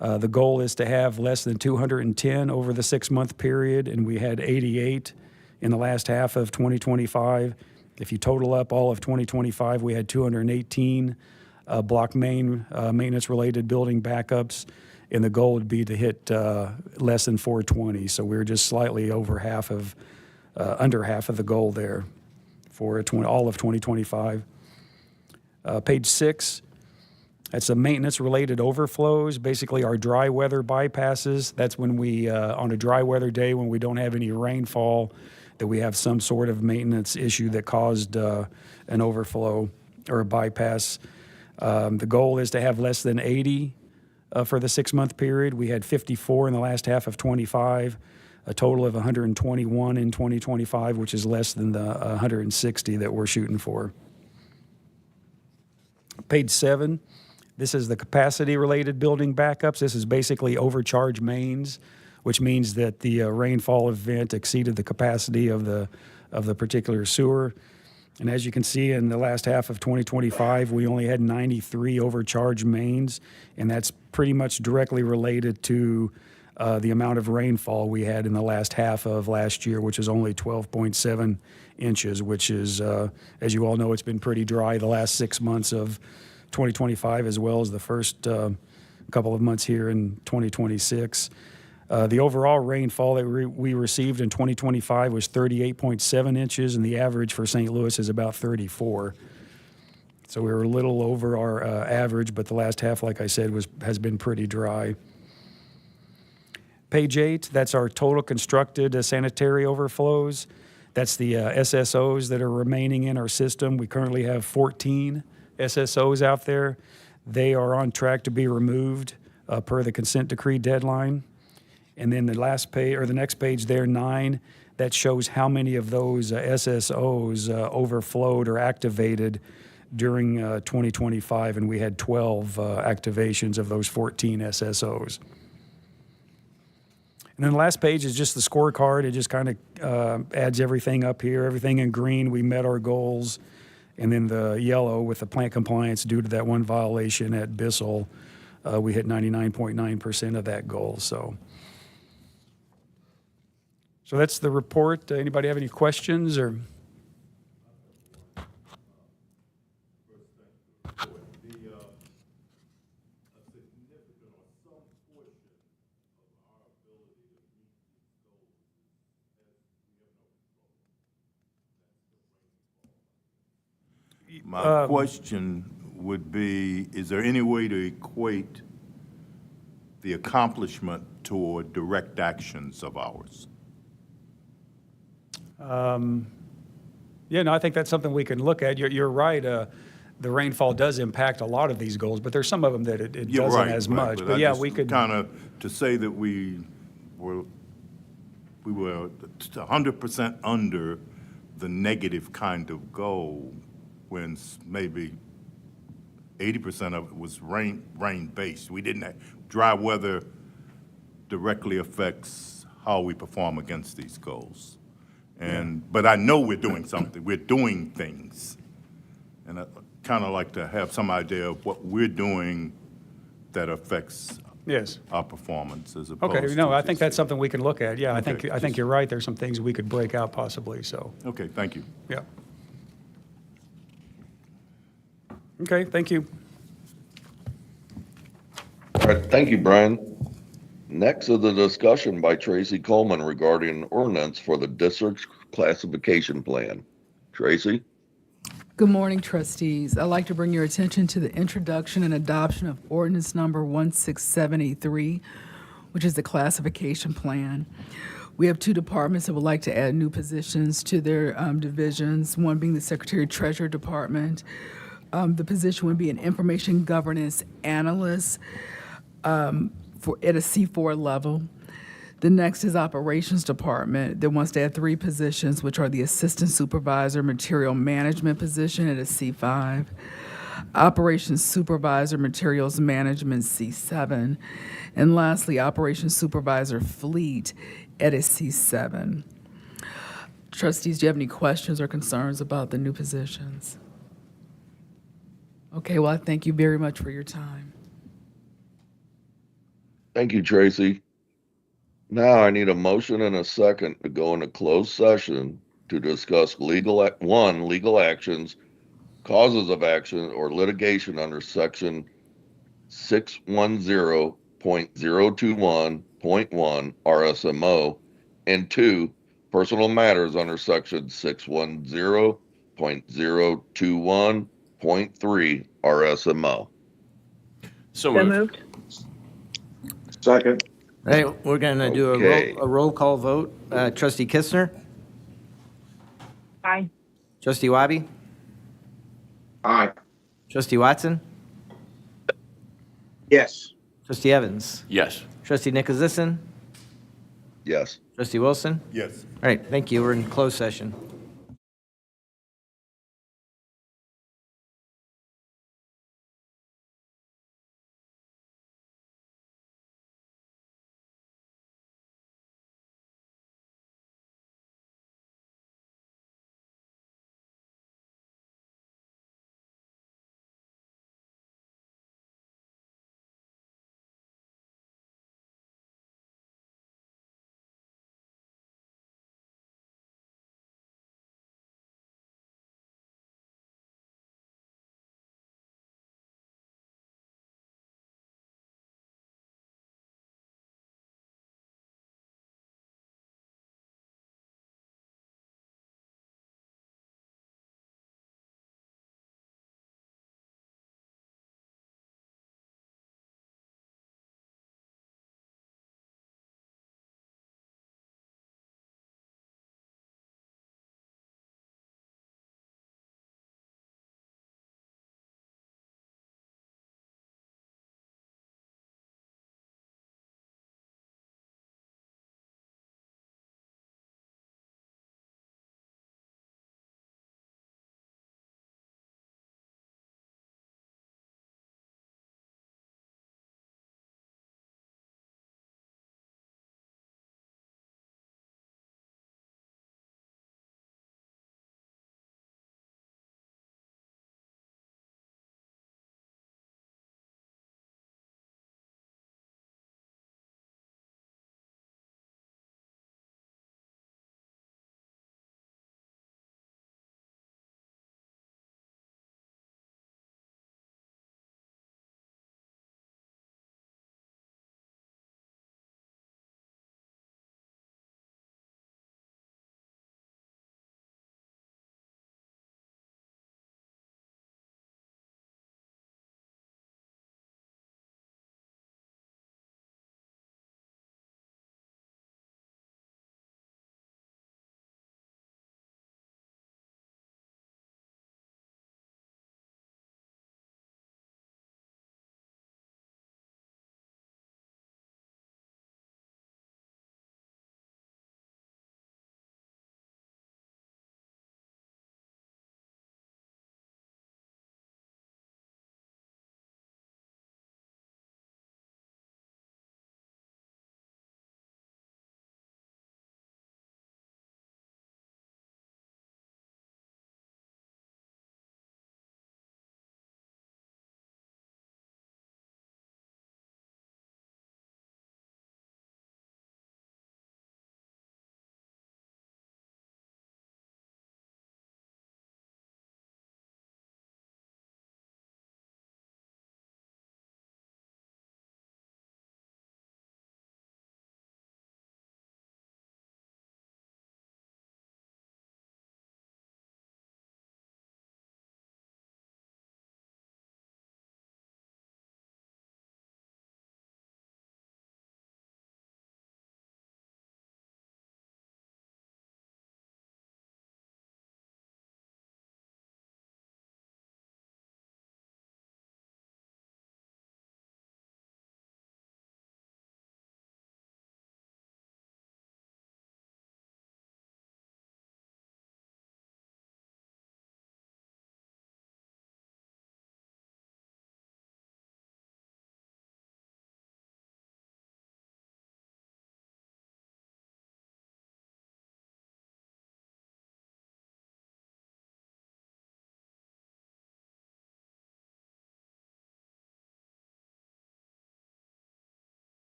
The goal is to have less than 210 over the 6-month period, and we had 88 in the last half of 2025. If you total up all of 2025, we had 218 block main maintenance-related building backups, and the goal would be to hit less than 420. So we're just slightly over under half of the goal there for all of 2025. Page 6, that's the maintenance-related overflows, basically our dry weather bypasses. That's when we, on a dry weather day when we don't have any rainfall, that we have some sort of maintenance issue that caused an overflow or a bypass. The goal is to have less than 80 for the 6-month period. We had 54 in the last half of 25, a total of 121 in 2025, which is less than the 160 that we're shooting for. Page 7, this is the capacity-related building backups. This is basically overcharge mains, which means that the rainfall event exceeded the capacity of the particular sewer. And as you can see, in the last half of 2025, we only had 93 overcharge mains, and that's pretty much directly related to the amount of rainfall we had in the last half of last year, which is only 12.7 inches, which is, as you all know, it's been pretty dry the last 6 months of 2025, as well as the first couple of months here in 2026. The overall rainfall that we received in 2025 was 38.7 inches, and the average for St. Louis is about 34. So we were a little over our average, but the last half, like I said, has been pretty dry. Page 8, that's our total constructed sanitary overflows. That's the SSOs that are remaining in our system. We currently have 14 SSOs out there. They are on track to be removed per the consent decree deadline. And then the last page, or the next page there, 9, that shows how many of those SSOs overflowed or activated during 2025, and we had 12 activations of those 14 SSOs. And then the last page is just the scorecard. It just kind of adds everything up here. Everything in green, we met our goals. And then the yellow with the plant compliance due to that one violation at Bissell, we hit 99.9% of that goal. So that's the report. Anybody have any questions or? My question would be, is there any way to equate the accomplishment toward direct actions of ours? Yeah, no, I think that's something we can look at. You're right. The rainfall does impact a lot of these goals, but there's some of them that it doesn't as much. But yeah, we could kind of to say that we were 100% under the negative kind of goal when maybe 80% of it was rain-based. We didn't have, dry weather directly affects how we perform against these goals. But I know we're doing something. We're doing things. And I kind of like to have some idea of what we're doing that affects our performance as opposed to. Okay, no, I think that's something we can look at. Yeah, I think you're right. There's some things we could break out possibly, so. Okay, thank you. Yeah. Okay, thank you. All right, thank you, Brian. Next is the discussion by Tracy Coleman regarding ordinance for the district's classification plan. Tracy? Good morning, trustees. I'd like to bring your attention to the introduction and adoption of ordinance number 16783, which is the classification plan. We have 2 departments that would like to add new positions to their divisions, one being the Secretary Treasurer Department. The position would be an information governance analyst at a C4 level. The next is Operations Department that wants to add 3 positions, which are the Assistant Supervisor Material Management position at a C5, Operations Supervisor Materials Management C7, and lastly, Operations Supervisor Fleet at a C7. Trustees, do you have any questions or concerns about the new positions? Okay, well, I thank you very much for your time. Thank you, Tracy. Now I need a motion and a second to go into closed session to discuss legal actions, causes of action, or litigation under section 610.021.1 RSMO, and two, personal matters under section 610.021.3 RSMO. So So moved. moved. Second. All right, we're going to do Okay. a roll call vote. Trustee Kistner? Aye. Trustee Wabi? Aye. Trustee Watson? Yes. Trustee Evans? Yes. Trustee Nicholasison? Yes. Trustee Wilson? Yes. All right, thank you. We're in closed session.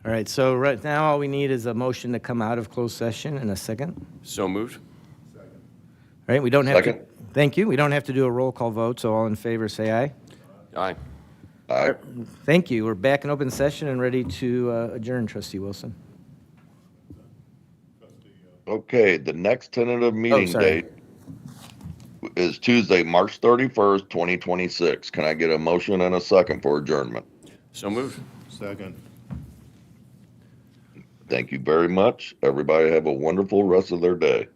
All right, so right now, all we need is a motion to come out of closed session in a second. So moved. All right, we don't have to, Second. thank you. We don't have to do a roll call vote, so all in favor, say aye. Aye. Aye. Thank you. We're back in open session and ready to adjourn, Trustee Wilson. Okay, the next tentative meeting sorry. date is Tuesday, March 31st, 2026. Can I get a motion and a second for adjournment? So moved. Second. Thank you very much. Everybody have a wonderful rest of their day.